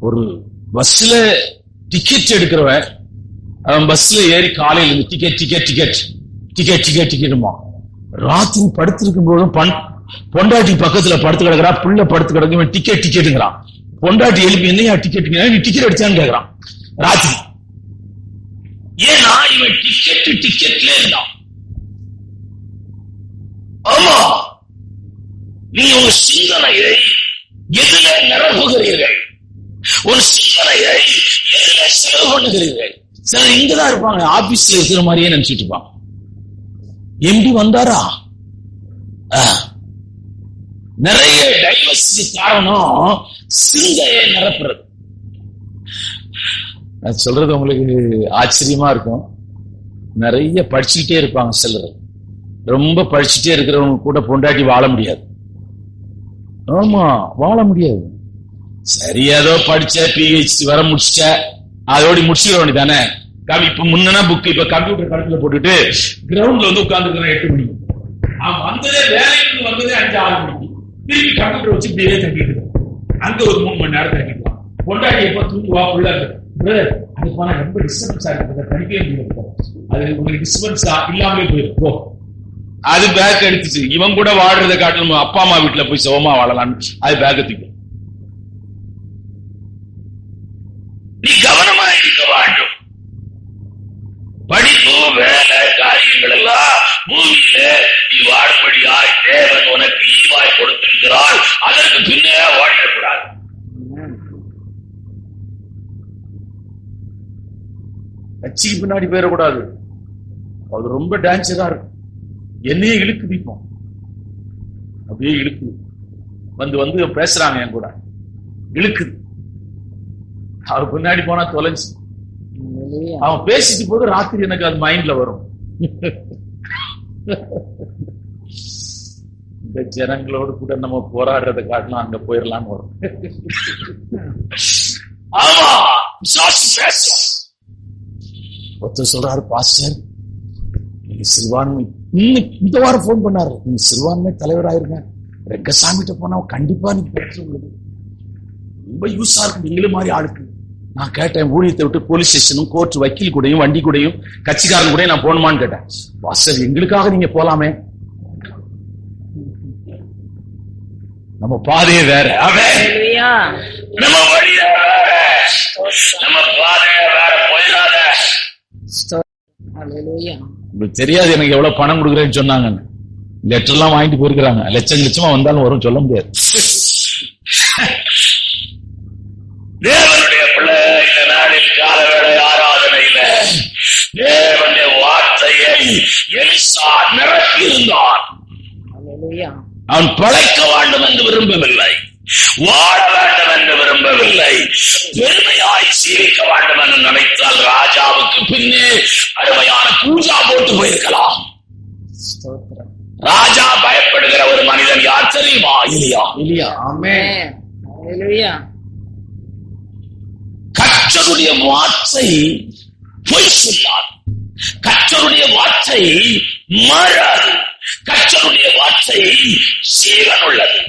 S2: ஒரு பஸ்ல டிக்கெட் எடுக்கிறவன், அவன் பஸ்ல ஏறி காலையில் இருந்து ticket ticket ticket ticket ticket டிக்கெட்டுமா, ராத்திரி படுத்திருக்கும் போதும் பொண்டாட்டி பக்கத்துல படுத்து கிடக்குறா, பிள்ளை படுத்து கிடக்கு, டிக்கெட் டிக்கெட்டுங்கிறான். பொண்டாட்டி எழுப்பி என்னையா டிக்கெட், நீ டிக்கெட் அடிச்சான்னு கேட்கிறான் ராத்திரி. ஏன்னா இவன் டிக்கெட்ல இருந்தான். ஆமா, நீங்க உங்க சிந்தனையை எதுல நிரப்புகிறீர்கள், ஒரு சிந்தனையை எதுல செலவு பண்ணுகிறீர்கள். சிலர் இங்கதான் இருப்பாங்க, ஆபீஸ்ல இருக்கிற மாதிரியே நினைச்சிட்டு இருப்பாங்க. எம்பி வந்தாரா, நிறைய டைவர்சிட்டி காரணம் சிந்தையை நிரப்புறது. நான் சொல்றது உங்களுக்கு ஆச்சரியமா இருக்கும். நிறைய படிச்சுக்கிட்டே இருப்பாங்க சிலர். ரொம்ப படிச்சுட்டே இருக்கிறவங்க கூட பொண்டாட்டி வாழ முடியாது. ஆமா, வாழ முடியாது. சரி, ஏதோ படிச்ச PhD வர முடிச்ச, அதோட முடிச்சுக்க வேண்டியதானே. இப்ப முன்னா புக், இப்ப கம்ப்யூட்டர் கணக்குல போட்டுட்டு கிரவுண்ட்ல வந்து உட்கார்ந்து 8 மணிக்கு, அவன் வந்ததே வேலைக்கு வந்ததே 5-6 மணிக்கு, திருப்பி கம்ப்யூட்டர் வச்சு இப்படியே தங்கிட்டு அங்க ஒரு 3 மணி நேரம் தங்கிக்கலாம். பொண்டாட்டி எப்ப தூங்குவா, உள்ள அது போனா ரொம்ப டிஸ்டர்பன்ஸா இருக்கு, படிக்கவே முடியாது. அது உங்களுக்கு டிஸ்டர்பன்ஸா இல்லாமலே போயிருக்கும். அது பேக் எடுத்துச்சு. இவன் கூட வாழ்றதை காட்டணும், அப்பா அம்மா வீட்டுல போய் சுகமா வாழலான்னு அது பேக் எடுத்துக்கும். நீ கவனமா இருக்க வேண்டும். படிப்பு, வேலை, காரியங்கள் எல்லாம் பூமியில நீ வாழும்படியாய் தேவன் உனக்கு ஈவாய் கொடுத்திருக்கிறார். அதற்கு பின்னே வாழக்கூடாது. கட்சிக்கு பின்னாடி போயிடக்கூடாது. அது ரொம்ப டேஞ்சரா இருக்கும். என்னையே இழுக்குது, இப்போ அப்படியே இழுக்குது. வந்து பேசுறாங்க என் கூட, இழுக்குது. அவர் பின்னாடி போனா தொலைஞ்சு, அவன் பேசிட்டு போது ராத்திரி எனக்கு அது மைண்ட்ல வரும். இந்த ஜனங்களோடு கூட நம்ம போராடுறதை காட்டலாம், அங்க போயிடலான்னு வரும். ஆமா, ஒருத்தர் சொல்றாரு, பாஸ்டர் நீங்க சிறுபான்மை, இந்த வாரம் போன் பண்ணாரு, நீங்க சிறுபான்மை தலைவராயிருங்க, ரெங்கசாமிட்ட போனா கண்டிப்பா நீங்க பேச உங்களுக்கு ரொம்ப யூஸா இருக்கு, நீங்களும் மாதிரி ஆளுக்கு. நான் கேட்டேன், ஊழியத்தை விட்டு போலீஸ் ஸ்டேஷனும், கோர்ட், வக்கீல் கூடயும், வண்டி கூடயும், கட்சிக்காரன் கூட நான் போகணுமான்னு கேட்டேன். பாஸ்டர் எங்களுக்காக நீங்க போலாமே, நம்ம பாதையே வேற, நம்ம வழியே வேற, நம்ம பாதையே வேற, போயிடாத. உங்களுக்கு தெரியாது எனக்கு எவ்வளவு பணம் கொடுக்குறேன்னு சொன்னாங்க. லெட்டர் எல்லாம் வாங்கிட்டு போயிருக்கிறாங்க. லட்சம் லட்சமா வந்தாலும் வரும், சொல்ல முடியாது. தேவனுடைய பிள்ளை, இந்த நாளில் கால வேளை ஆராதனையில தேவனுடைய வார்த்தையை எலிசா நிரப்பி இருந்தான். அவன் பிழைக்க வேண்டும் என்று விரும்பவில்லை, வாழ வேண்டும் என்று விரும்பவில்லை, பெருமையாய் சீரிக்க வேண்டும் என்று நினைத்தால் ராஜாவுக்கு பின்னே அருமையான பூஜா போட்டு போயிருக்கலாம். ராஜா பயப்படுகிற ஒரு மனிதன் யார் தெரியுமா? எலியா. ஆமென். கர்த்தருடைய வார்த்தை பொய் சொல்லாது, கர்த்தருடைய வார்த்தை மாறாது, கர்த்தருடைய வார்த்தை ஜீவன் உள்ளது.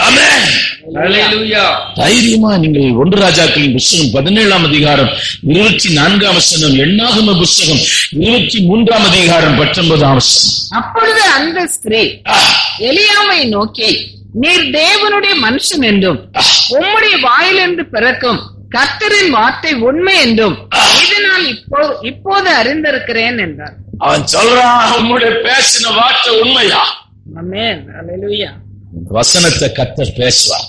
S2: ஆமென்.
S4: Hallelujah.
S2: தைரியமா நீங்கள் 1 ராஜாக்களின் புஸ்தகம் 17ஆம் அதிகாரம் 24ஆம் வசனம், எண்ணாகம புஸ்தகம் 23ஆம் அதிகாரம் 19ஆம் வசனம்.
S3: அப்பொழுது அந்த ஸ்திரீ எலியாவை நோக்கி, நீர் தேவனுடைய மனுஷன் என்றும் உம்முடைய வாயிலிருந்து பிறக்கும் கர்த்தரின் வார்த்தை உண்மை என்றும் இது நான் இப்போது அறிந்திருக்கிறேன் என்றார்.
S2: அவன் சொல்றான், உம்முடைய பேசின வார்த்தை உண்மையா?
S3: ஆமென். அல்லேலூயா.
S2: வசனத்தை கர்த்தர் பேசுவார்,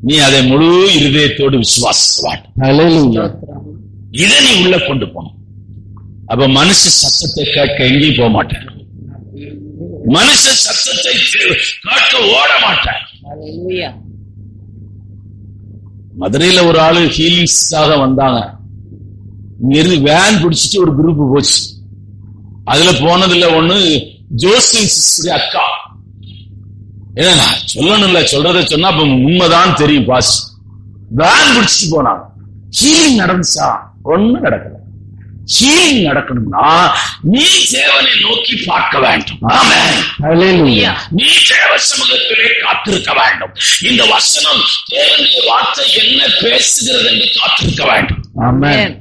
S2: நீ அதை முழு இருதயத்தோடு விசுவாசிக்க.
S4: Hallelujah.
S2: இதை நீ உள்ள கொண்டு போகணும். அப்ப மனுஷ சத்தத்தை கேட்க எங்கேயும் போக மாட்டேன், மனுஷ சத்தத்தை கேட்க ஓட மாட்டேன்.
S3: அல்லேலூயா.
S2: மதுரையில ஒரு ஆளு ஹீலிங்ஸாக வந்தாங்க. இங்க இருந்து வேன் பிடிச்சிட்டு ஒரு குரூப் போச்சு. அதுல போனதுல ஒண்ணு ஜோசின் சிஸ்டர் அக்கா. ஏன்னா சொல்லணும்ல, சொல்றத சொன்னா அப்ப உண்மைதான் தெரியும். பாஸ் வேன் பிடிச்சிட்டு போனாங்க. ஹீலிங் நடந்துச்சா? ஒண்ணும் நடக்கல. ஹீலிங் நடக்கணும்னா நீ தேவனை நோக்கி பார்க்க வேண்டும். ஆமென்.
S4: Hallelujah.
S2: நீ தேவ சமூகத்திலே காத்திருக்க வேண்டும். இந்த வசனம் தேவனுடைய வார்த்தை என்ன பேசுகிறது என்று காத்திருக்க வேண்டும்.
S4: Amen.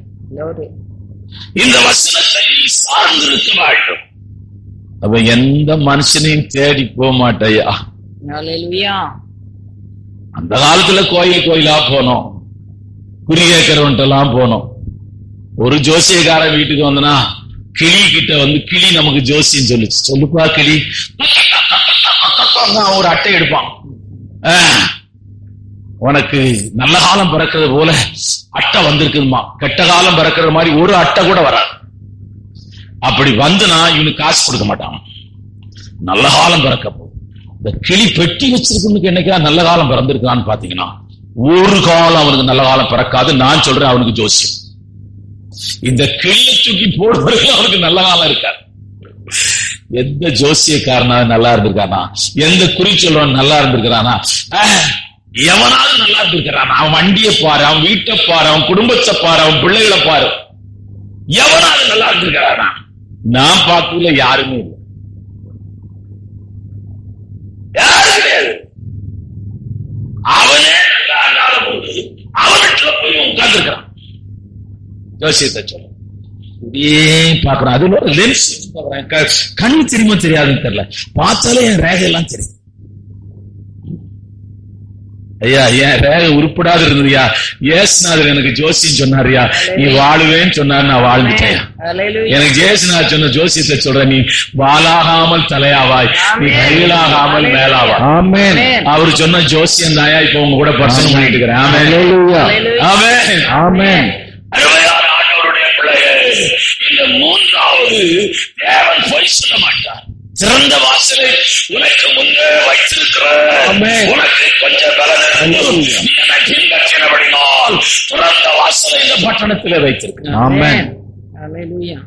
S2: இந்த வசனத்தை நீ சார்ந்திருக்க வேண்டும். அப்ப எந்த மனுஷனையும் தேடி போக மாட்டையா.
S3: அல்லேலூயா.
S2: அந்த காலத்துல கோயிலா போனோம், குறி கேட்கிறவன்ட்டெல்லாம் போனோம். ஒரு ஜோசியக்காரன் வீட்டுக்கு வந்தனா கிளி கிட்ட வந்து, கிளி நமக்கு ஜோசியம் சொல்லுச்சு. சொல்லுப்பா கிளி. ஒரு அட்டை எடுப்பான். உனக்கு நல்ல காலம் பிறக்கிறது போல அட்டை வந்திருக்குதுமா, கெட்ட காலம் பிறக்கிற மாதிரி ஒரு அட்டை கூட வராது. அப்படி வந்துனா இவனுக்கு காசு கொடுக்க மாட்டான். நல்ல காலம் பிறக்க போகுது. இந்த கிளி பெட்டி வச்சிருக்கவனுக்கு என்னைக்கா நல்ல காலம் பிறந்திருக்கான்னு பாத்தீங்கன்னா ஒரு காலம் அவனுக்கு நல்ல காலம் பிறக்காது. நான் சொல்றேன், அவனுக்கு ஜோசியம். இந்த கிளியை தூக்கி போடுவதற்கு அவனுக்கு நல்ல காலம் இருக்காது. எந்த ஜோசியக்காரனா நல்லா இருந்திருக்கானா, எந்த குறி சொல்றவன் நல்லா இருந்திருக்கிறானா, எவனாவது நல்லா இருந்திருக்கிறானா? அவன் வண்டியை பாரு, அவன் வீட்டை பாரு, அவன் குடும்பத்தை பாரு, அவன் பிள்ளைகளை பாரு, எவனாவது நல்லா இருந்திருக்கிறானா? நான் பார்க்கல, யாருமே இல்லை, யாரும் கிடையாது. அவனே நல்லா இல்லாத போது அவனிடத்துல போய் உட்கார்ந்துருக்கிறான். ஜோசியத்தை சொல்ல இப்படியே பாக்குறான். அது லென்ஸ் பாக்குறேன், கண்ணு தெரியுமா தெரியாதுன்னு தெரியல, பார்த்தாலே என் ரேகை எல்லாம் தெரியும். ஐயா என் ரேகை உருப்படாது இருந்ததுயா, ஏசுநாதர் எனக்கு ஜோசியம் சொன்னாரியா, நீ வாழுவேன்னு சொன்னாரு, நான் வாழ்ந்துட்டேன். எனக்கு ஜேசுநாதர் சொன்ன ஜோசியத்தை சொல்ற, நீ வாளாகாமல் தலையாவாய், நீ கையிலாகாமல் மேலாவாய்.
S4: Amen.
S2: அவரு சொன்ன ஜோசியம் தாயா இப்ப உங்க கூட பர்சனம் பண்ணிட்டு இருக்கிறேன். ஆமென்.
S4: Hallelujah.
S2: ஆமென்.
S4: Amen.
S2: அருமையான ஆண்டவருடைய பிள்ளையே, இந்த மூன்றாவது தேவன் பொய் சொல்ல மாட்டார். சிறந்த வாசலை உனக்கு முன்னே வைத்திருக்கிறேன், உனக்கு கொஞ்சம் பலன் நீ என்னை பின்பற்றினபடினால் சிறந்த வாசலை இந்த பட்டணத்திலே வைத்திருக்கிறேன்.
S4: Amen.
S3: அல்லேலூயா.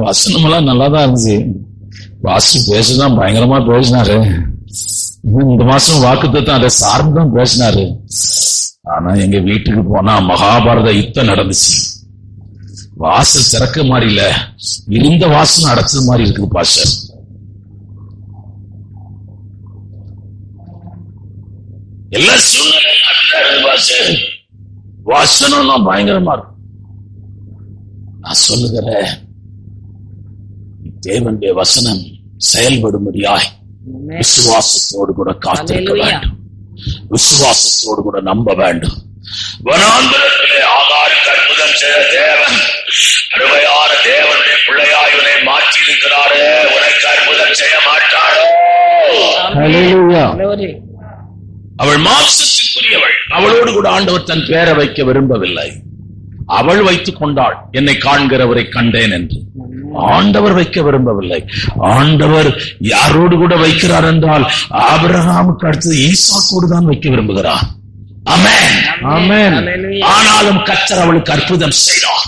S2: வசனம் எல்லாம் நல்லாதான் இருந்துச்சு. வாசி பேசுதான் பயங்கரமா பேசினாரு. இந்த மாசம் வாக்குத்தத்தம் அதை சார்ந்துதான் பேசினாரு. ஆனா எங்க வீட்டுக்கு போனா மகாபாரத யுத்தம் நடந்துச்சு. வாசல் திறக்க மாதிரி இல்ல, இருந்த வாசல் அடைச்சது மாதிரி இருக்குது பாஸ்டர். எல்லா சூழ்நிலையும் வசனம் தான் பயங்கரமா இருக்கும். நான் சொல்லுகிறேன், தேவனுடைய வசனம் செயல்படும்படியாய் விசுவாசத்தோடு கூட காத்திருக்க வேண்டும், விசுவாசத்தோடு கூட நம்ப வேண்டும். வனாந்தரத்திலே ஆகாருக்கு அற்புதம் செய்த தேவன், அருமையான தேவனுடைய பிள்ளையாய் இவனை மாற்றி இருக்கிறாரே, உனக்கு அற்புதம் செய்ய மாட்டாரோ?
S4: Hallelujah.
S2: அவள் மாம்சத்துக்குரியவள், அவளோடு கூட ஆண்டவர் தன் பெயரை வைக்க விரும்பவில்லை. அவள் வைத்துக் கொண்டாள், என்னை காண்கிறவரை கண்டேன் என்று. ஆண்டவர் வைக்க விரும்பவில்லை. ஆண்டவர் யாரோடு கூட வைக்கிறார் என்றால் ஆபிரகாமுக்கு அடுத்தது ஈசாக்கோடு தான் வைக்க விரும்புகிறார். ஆமென்.
S4: Amen.
S2: ஆனாலும் கர்த்தர் அவளுக்கு அற்புதம் செய்தார்.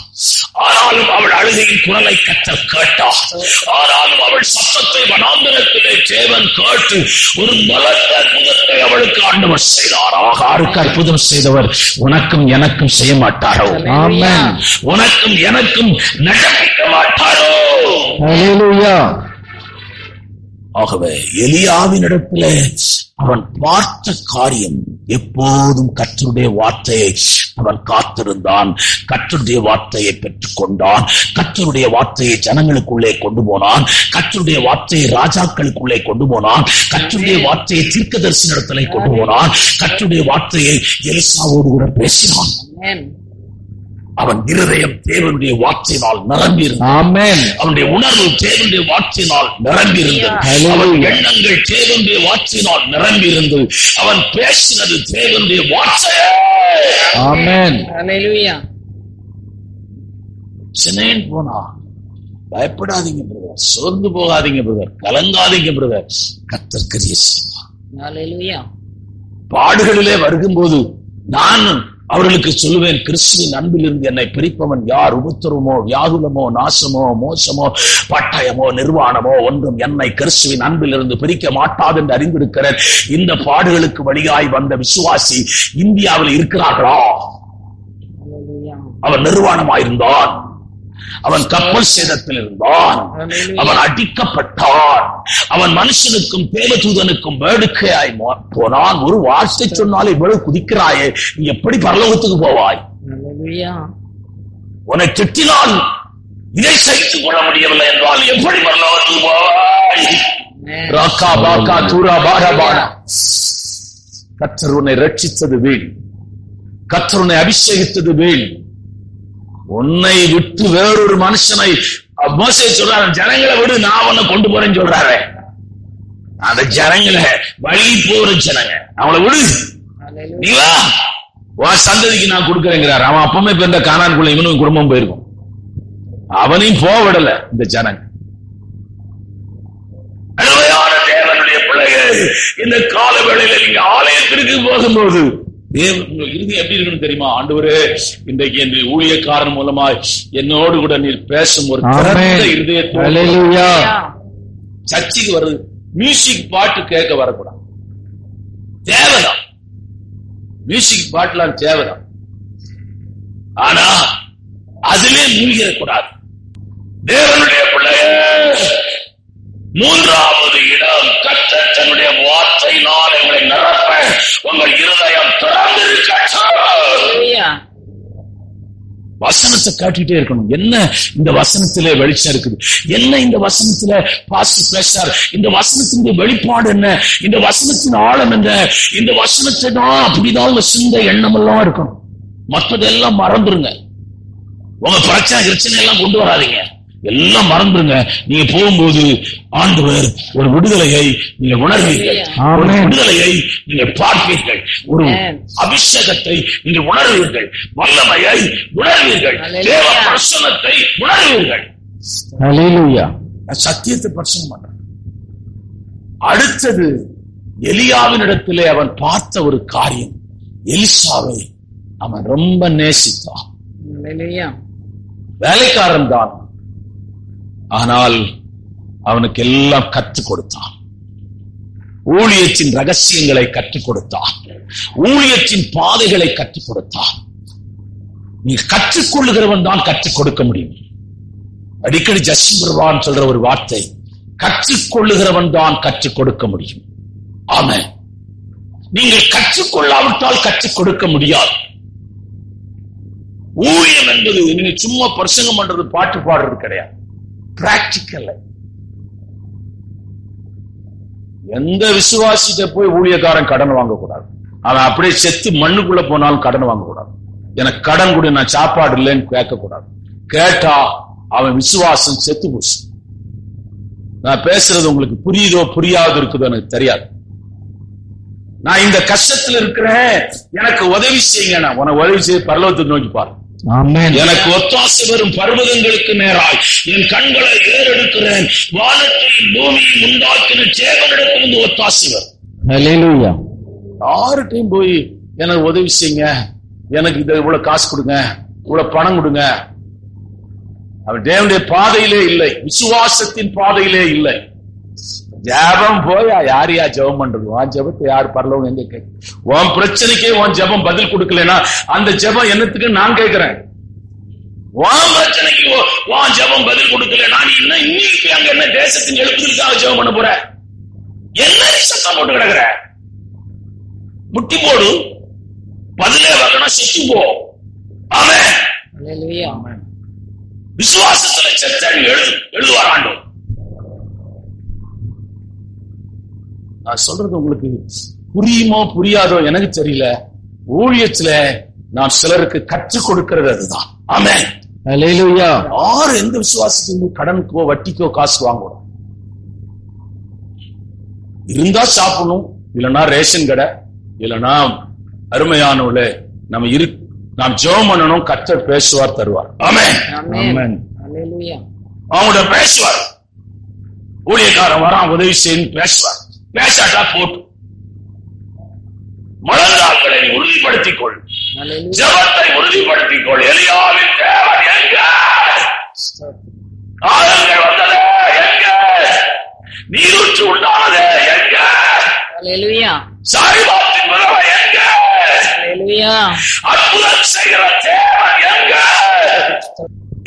S2: ஆனாலும் அவள் அழுகையின் குரலை கர்த்தர் கேட்டார். ஆனாலும் அவள் சத்தத்தை வனாந்தரத்திலே தேவன் கேட்டு ஒரு பலத்த அற்புதத்தை அவளுக்கு ஆண்டவர் செய்தார். ஆகாருக்கு அற்புதம் செய்தவர் உனக்கும் எனக்கும் செய்ய மாட்டாரோ?
S4: Amen.
S2: உனக்கும் எனக்கும் நடக்க மாட்டாரோ?
S4: Hallelujah.
S2: ஆகவே எலியாவின் இடத்துல அவன் பார்த்த காரியம், எப்போதும் கர்த்தருடைய வார்த்தையை அவன் காத்திருந்தான். கர்த்தருடைய வார்த்தையை பெற்றுக் கொண்டான். கர்த்தருடைய வார்த்தையை ஜனங்களுக்குள்ளே கொண்டு போனான். கர்த்தருடைய வார்த்தையை ராஜாக்களுக்குள்ளே கொண்டு போனான். கர்த்தருடைய வார்த்தையை தீர்க்கதரிசனத்திலே கொண்டு போனான். கர்த்தருடைய வார்த்தையை எலிசாவோடு கூட பேசினான். அவன் இருதயம் தேவனுடைய வார்த்தையினால் நிரம்பியிருந்தது. அவனுடைய உணர்வு தேவனுடைய வார்த்தையினால் நிரம்பியிருந்தது. அவன் எண்ணங்கள் தேவனுடைய வார்த்தையினால் நிரம்பியிருந்தது. அவன் பேசினது தேவனுடைய வார்த்தையே.
S4: ஆமென்.
S3: ஹல்லேலூயா.
S2: சென்னைன்னு போனா பயப்படாதீங்க பிரதர், சோர்ந்து போகாதீங்க பிரதர், கலங்காதீங்க பிரதர், கர்த்தர் கிரியை செய்வார்.
S3: ஹல்லேலூயா.
S2: பாடுகளிலே வருகும்போது நான் அவர்களுக்கு சொல்லுவேன், கிறிஸ்துவின் அன்பிலிருந்து என்னை பிரிப்பவன் யார்? உபத்திரவமோ, வியாகுலமோ, நாசமோ, மோசமோ, பட்டயமோ, நிர்வாணமோ ஒன்றும் என்னை கிறிஸ்துவின் அன்பிலிருந்து பிரிக்க மாட்டாது என்று அறிந்திருக்கிறேன். இந்த பாடுகளுக்கு வழியாய் வந்த விசுவாசி இந்தியாவில் இருக்கிறார்களா? அவன் நிர்வாணமாயிருந்தான். அவன் கப்பல் சேதத்தில் இருந்தான். அவன் அடிக்கப்பட்டான். அவன் மனுஷனுக்கும் தேவதூதனுக்கும் வேடுக்கையாய் போனான். ஒரு வார்த்தை சொன்னாலே இவ்வளவு குதிக்கிறாயே, நீ எப்படி பரலோகத்துக்கு போவாய்? உன்னை திட்டினால் இதை சகித்துக் கொள்ள முடியவில்லை என்றால் எப்படி பரலோகத்துக்கு போவாய்? ராக்கா பாக்கா தூரா பாரா பாரா. கர்த்தர் உன்னை ரட்சித்தது வீண். கர்த்தர் உன்னை அபிஷேகித்தது வீண். உன்னை விட்டு வேறொரு மனுஷனை மோசே சொல்றாரு, ஜனங்களை விடு, நான் உன்னை கொண்டு போறேன்னு சொல்றாரு. அந்த ஜனங்களை வழி போற ஜனங்க, அவளை விடு, நீ வா, உன் சந்ததிக்கு நான் கொடுக்கறேங்கிறார். அவன் அப்பமே பிறந்த கானான்குள்ள இவனும் குடும்பம் போயிருக்கும். அவனையும் போக விடல இந்த ஜனங்க. தேவனுடைய பிள்ளைகள், இந்த கால வேளையில நீங்க ஆலயத்திற்கு போகும்போது இறுதி எப்படி இருக்குன்னு தெரியுமா? ஆண்டவரே, இன்றைக்கு என் ஊழியக்காரன் மூலமா என்னோடு கூட நீர் பேசும் ஒரு இருதயத்தோடு சர்ச்சைக்கு வருது. மியூசிக் பாட்டு கேட்க வரக்கூடாது, தேவைதான். மியூசிக் பாட்டுலாம் தேவைதான். ஆனா அதிலே மூழ்கிடக்கூடாது. தேவனுடைய பிள்ளைகள், மூன்றாவது இடம், கர்த்தர் தன்னுடைய வார்த்தையினால் எங்களை நிரப்ப உங்கள் இருதயம் திறந்திருக்க. வசனத்தை காட்டிட்டே இருக்கணும். என்ன இந்த வசனத்திலே வெளிச்சம் இருக்குது? என்ன இந்த வசனத்துல பாஸ்டர் பேசுறார்? இந்த வசனத்தின் வெளிப்பாடு என்ன? இந்த வசனத்தின் ஆழம் என்ன? இந்த வசனத்தை தான் அப்படிதான் உங்க சிந்தை எண்ணம் எல்லாம் இருக்கணும். மற்றதெல்லாம் மறந்துருங்க. உங்க பிரச்சனை எல்லாம் கொண்டு வராதீங்க, எல்லாம் மறந்துருங்க. நீங்க போகும்போது ஆண்டவர் ஒரு விடுதலையை நீங்க உணர்வீர்கள், ஒரு விடுதலையை நீங்க பார்ப்பீர்கள், ஒரு அபிஷேகத்தை நீங்க உணர்வீர்கள், வல்லமையை உணர்வீர்கள், தேவ பிரசன்னத்தை உணர்வீர்கள்.
S4: ஹல்லேலூயா.
S2: சத்தியத்தை பிரசன்னம் பண்றேன். அடுத்தது, எலியாவின் இடத்திலே அவன் பார்த்த ஒரு காரியம், எலிசாவை அவன் ரொம்ப நேசித்தான். வேலைக்காரன் தான், ஆனால் அவனுக்கு எல்லாம் கற்றுக் கொடுத்தான். ஊழியத்தின் ரகசியங்களை கற்றுக் கொடுத்தான். ஊழியத்தின் பாதைகளை கற்றுக் கொடுத்தான். நீ கற்றுக்கொள்ளுகிறவன் தான் கற்றுக் கொடுக்க முடியும். அடிக்கடி ஜஸ்டின் பிரபான் சொல்ற ஒரு வார்த்தை, கற்றுக்கொள்ளுகிறவன் தான் கற்றுக் கொடுக்க முடியும். ஆமென். நீங்கள் கற்றுக்கொள்ளாவிட்டால் கற்றுக் கொடுக்க முடியாது. ஊழியம் என்பது நீங்க சும்மா பிரசங்கம் பண்றது, பாட்டு பாடுறது கிடையாது. பிராக்டிக்கல். எந்த விசுவாசிட்ட போய் ஊழியக்காரன் கடன் வாங்கக்கூடாது. அவன் அப்படியே செத்து மண்ணுக்குள்ள போனாலும் கடன் வாங்கக்கூடாது. எனக்கு கடன் கூட, நான் சாப்பாடு இல்லைன்னு கேட்கக்கூடாது. கேட்டா அவன் விசுவாசம் செத்து போச்சு. நான் பேசுறது உங்களுக்கு புரியுதோ புரியாது இருக்குதோ எனக்கு தெரியாது. நான் இந்த கஷ்டத்துல இருக்கிறேன், எனக்கு உதவி செய்யுங்க. நான் உனக்கு உதவி செய்ய பரலோகத்தை நோக்கி பாரு. எனக்கு ஒத்தாசை வரும் பர்வதங்களுக்கு நேராய் என் கண்களை ஏறெடுக்கிறேன். வானத்தையும் பூமியை உண்டாக்கின தேவனிடத்திலிருந்து ஒத்தாசை வரும்.
S4: ஹல்லேலூயா.
S2: யார்கிட்டையும் போய் எனக்கு உதவி செய்யுங்க, எனக்கு இதை இவ்வளவு காசு கொடுங்க, இவ்வளவு பணம் கொடுங்க. அவன் தேவனுடைய பாதையிலே இல்லை, விசுவாசத்தின் பாதையிலே இல்லை. ஜெபம் போயா யாரையா ஜெபம் பண்றது? உன் ஜெபத்தை யார் பரலோகம் எங்க கேட்க? உன் பிரச்சனைக்கே உன் ஜெபம் பதில் கொடுக்கலன்னா அந்த ஜெபம் என்னத்துக்கு நான் கேட்கிறேன்? உன் பிரச்சனைக்கு உன் ஜெபம் பதில் கொடுக்கலன்னா நீ இன்னைக்கு அங்க என்ன தேசத்தின் எழுப்புதலுக்காக ஜெபம் பண்ண போற? என்ன சத்தம் போட்டு கிடக்குற? முட்டி போடு, பதிலே வரணும், செத்து போ. ஆமென்.
S3: ஹல்லேலூயா.
S2: விசுவாசத்துல செத்தடி எழுதுவார் ஆண்டவர். நான் சொல்றது உங்களுக்கு புரியுமோ புரியாதோ எனக்கு தெரியல. ஊழியத்துல நான் சிலருக்கு கற்றுக் கொடுக்கிறது அதுதான். ஆமென்.
S4: ஹல்லேலூயா.
S2: யாரு எந்த விசுவாசத்துக்கு கடனுக்கோ வட்டிக்கோ காசு வாங்கணும்? இருந்தா சாப்பிடணும், இல்லைன்னா ரேஷன் கடை, இல்லைன்னா அருமையானவள நாம் ஜெபம் பண்ணணும். கர்த்தர் பேசுவார், தருவார். ஆமென்.
S3: ஆமென். ஹல்லேலூயா.
S2: அவங்களோட பேசுவார். ஊழியக்காரன் வரான், உதவி செய்யணும், பேசுவார். பேசாட்டா போட்டு மலர்ந்தாள்களை உறுதிப்படுத்திக் கொள், ஜெபத்தை உறுதிப்படுத்திக் கொள். எலியாவின் தேவன் எங்க? ஆழங்கள் வந்ததே எங்க? நீரூற்று உண்டானதே எங்க?
S3: ஹல்லேலூயா.
S2: சாரிபாத்தின் மரபை எங்க?
S3: ஹல்லேலூயா.
S2: அற்புதம் செய்கிற தேவன் எங்க?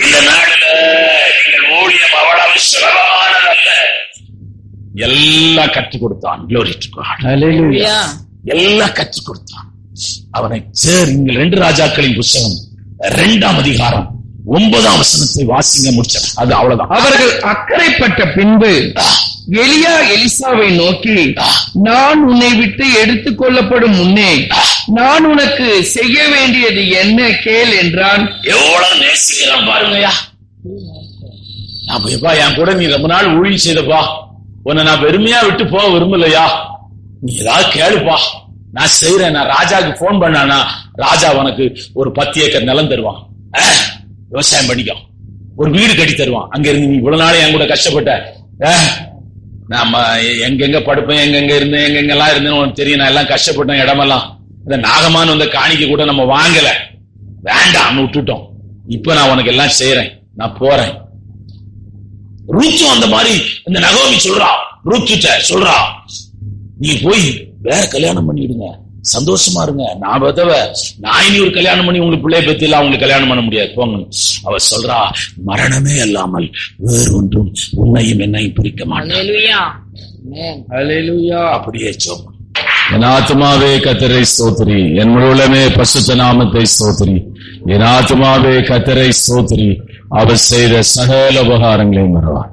S2: இந்த நாளில் நீங்கள் ஊழியம் அவ்வளவு சுலபமானதல்ல. எல்லாம் கற்றுக் கொடுத்தான். Glory to God.
S4: ஹல்லேலூயா.
S2: எல்லாம் கற்றுக் கொடுத்தான். அவனை நீங்கள் 2 ராஜாக்களின் புத்தகம் 2ஆம் அதிகாரம் 9ஆம் வசனத்தை வாசிங்க, முடிச்ச அது அவ்வளவுதான்.
S3: அவர்கள் அக்கறைப்பட்ட பின்பு எலியா எலிசாவை நோக்கி, நான் உன்னை விட்டு எடுத்துக் கொள்ளப்படும் முன்னே நான் உனக்கு செய்ய வேண்டியது என்ன கேள் என்றான்.
S2: எவ்வளவு நேசிக்கிறான் பாருங்கய்யா. அப்பா, என் கூட நீ ரொம்ப நாள் ஊழியம் செய்தப்பா, உன்னை நான் வெறுமையா விட்டு போக விரும்பலையா, நீ ஏதாவது கேளுப்பா, நான் செய்யறேன். நான் ராஜாக்கு போன் பண்ணானா ராஜா உனக்கு ஒரு 10 ஏக்கர் நிலம் தருவான், விவசாயம் பண்ணிக்கோ, ஒரு வீடு கட்டி தருவான். அங்க இருந்து நீ இவ்வளவு நாள் என் கூட கஷ்டப்பட்ட, நாம எங்கெங்க படுப்பேன், எங்கெங்க இருந்தேன், எங்கெங்கெல்லாம் இருந்தேன்னு உனக்கு தெரியும். நான் எல்லாம் கஷ்டப்பட்டேன். இடமெல்லாம் இந்த நாகமான் வந்த காணிக்க கூட நம்ம வாங்கல, வேண்டாம் விட்டுட்டோம். இப்ப நான் உனக்கு எல்லாம் செய்யறேன், நான் போறேன். ரூத்தும் அந்த மாதிரி இந்த நகோமி சொல்றா, ரூத்துட்ட சொல்றா, நீ போய் வேற கல்யாணம் பண்ணிடுங்க, சந்தோஷமா இருங்க. நான் இனி ஒரு கல்யாணம் பண்ணி உங்களுக்கு பிள்ளைய பத்தி அவங்களுக்கு கல்யாணம் பண்ண முடியாது, போங்க. அவ சொல்றா, மரணமே அல்லாமல் வேறு ஒன்றும் உன்னையும் என்னையும் பிரிக்க மாட்டேன்.
S3: ஹல்லேலூயா.
S2: அப்படியே சோம்.
S4: என் ஆத்துமாவே கர்த்தரை ஸ்தோத்திரி, என் முழுவதுமே பரிசுத்த நாமத்தை ஸ்தோத்திரி. என் ஆத்துமாவே கர்த்தரை ஸ்தோத்திரி, அவர் செய்த சகல உபகாரங்களையும் மறவார்.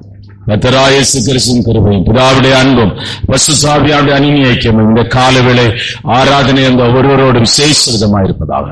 S4: கர்த்தராகிய இயேசு கிறிஸ்துவின் கிருபையும் பிதாவுடைய அன்பும் பரிசுத்த ஆவியானவருடைய அந்நிய ஐக்கியமும் இந்த காலவேளை ஆராதனை அந்த ஒருவரோடு விசேஷிதமாயிருப்பதாக.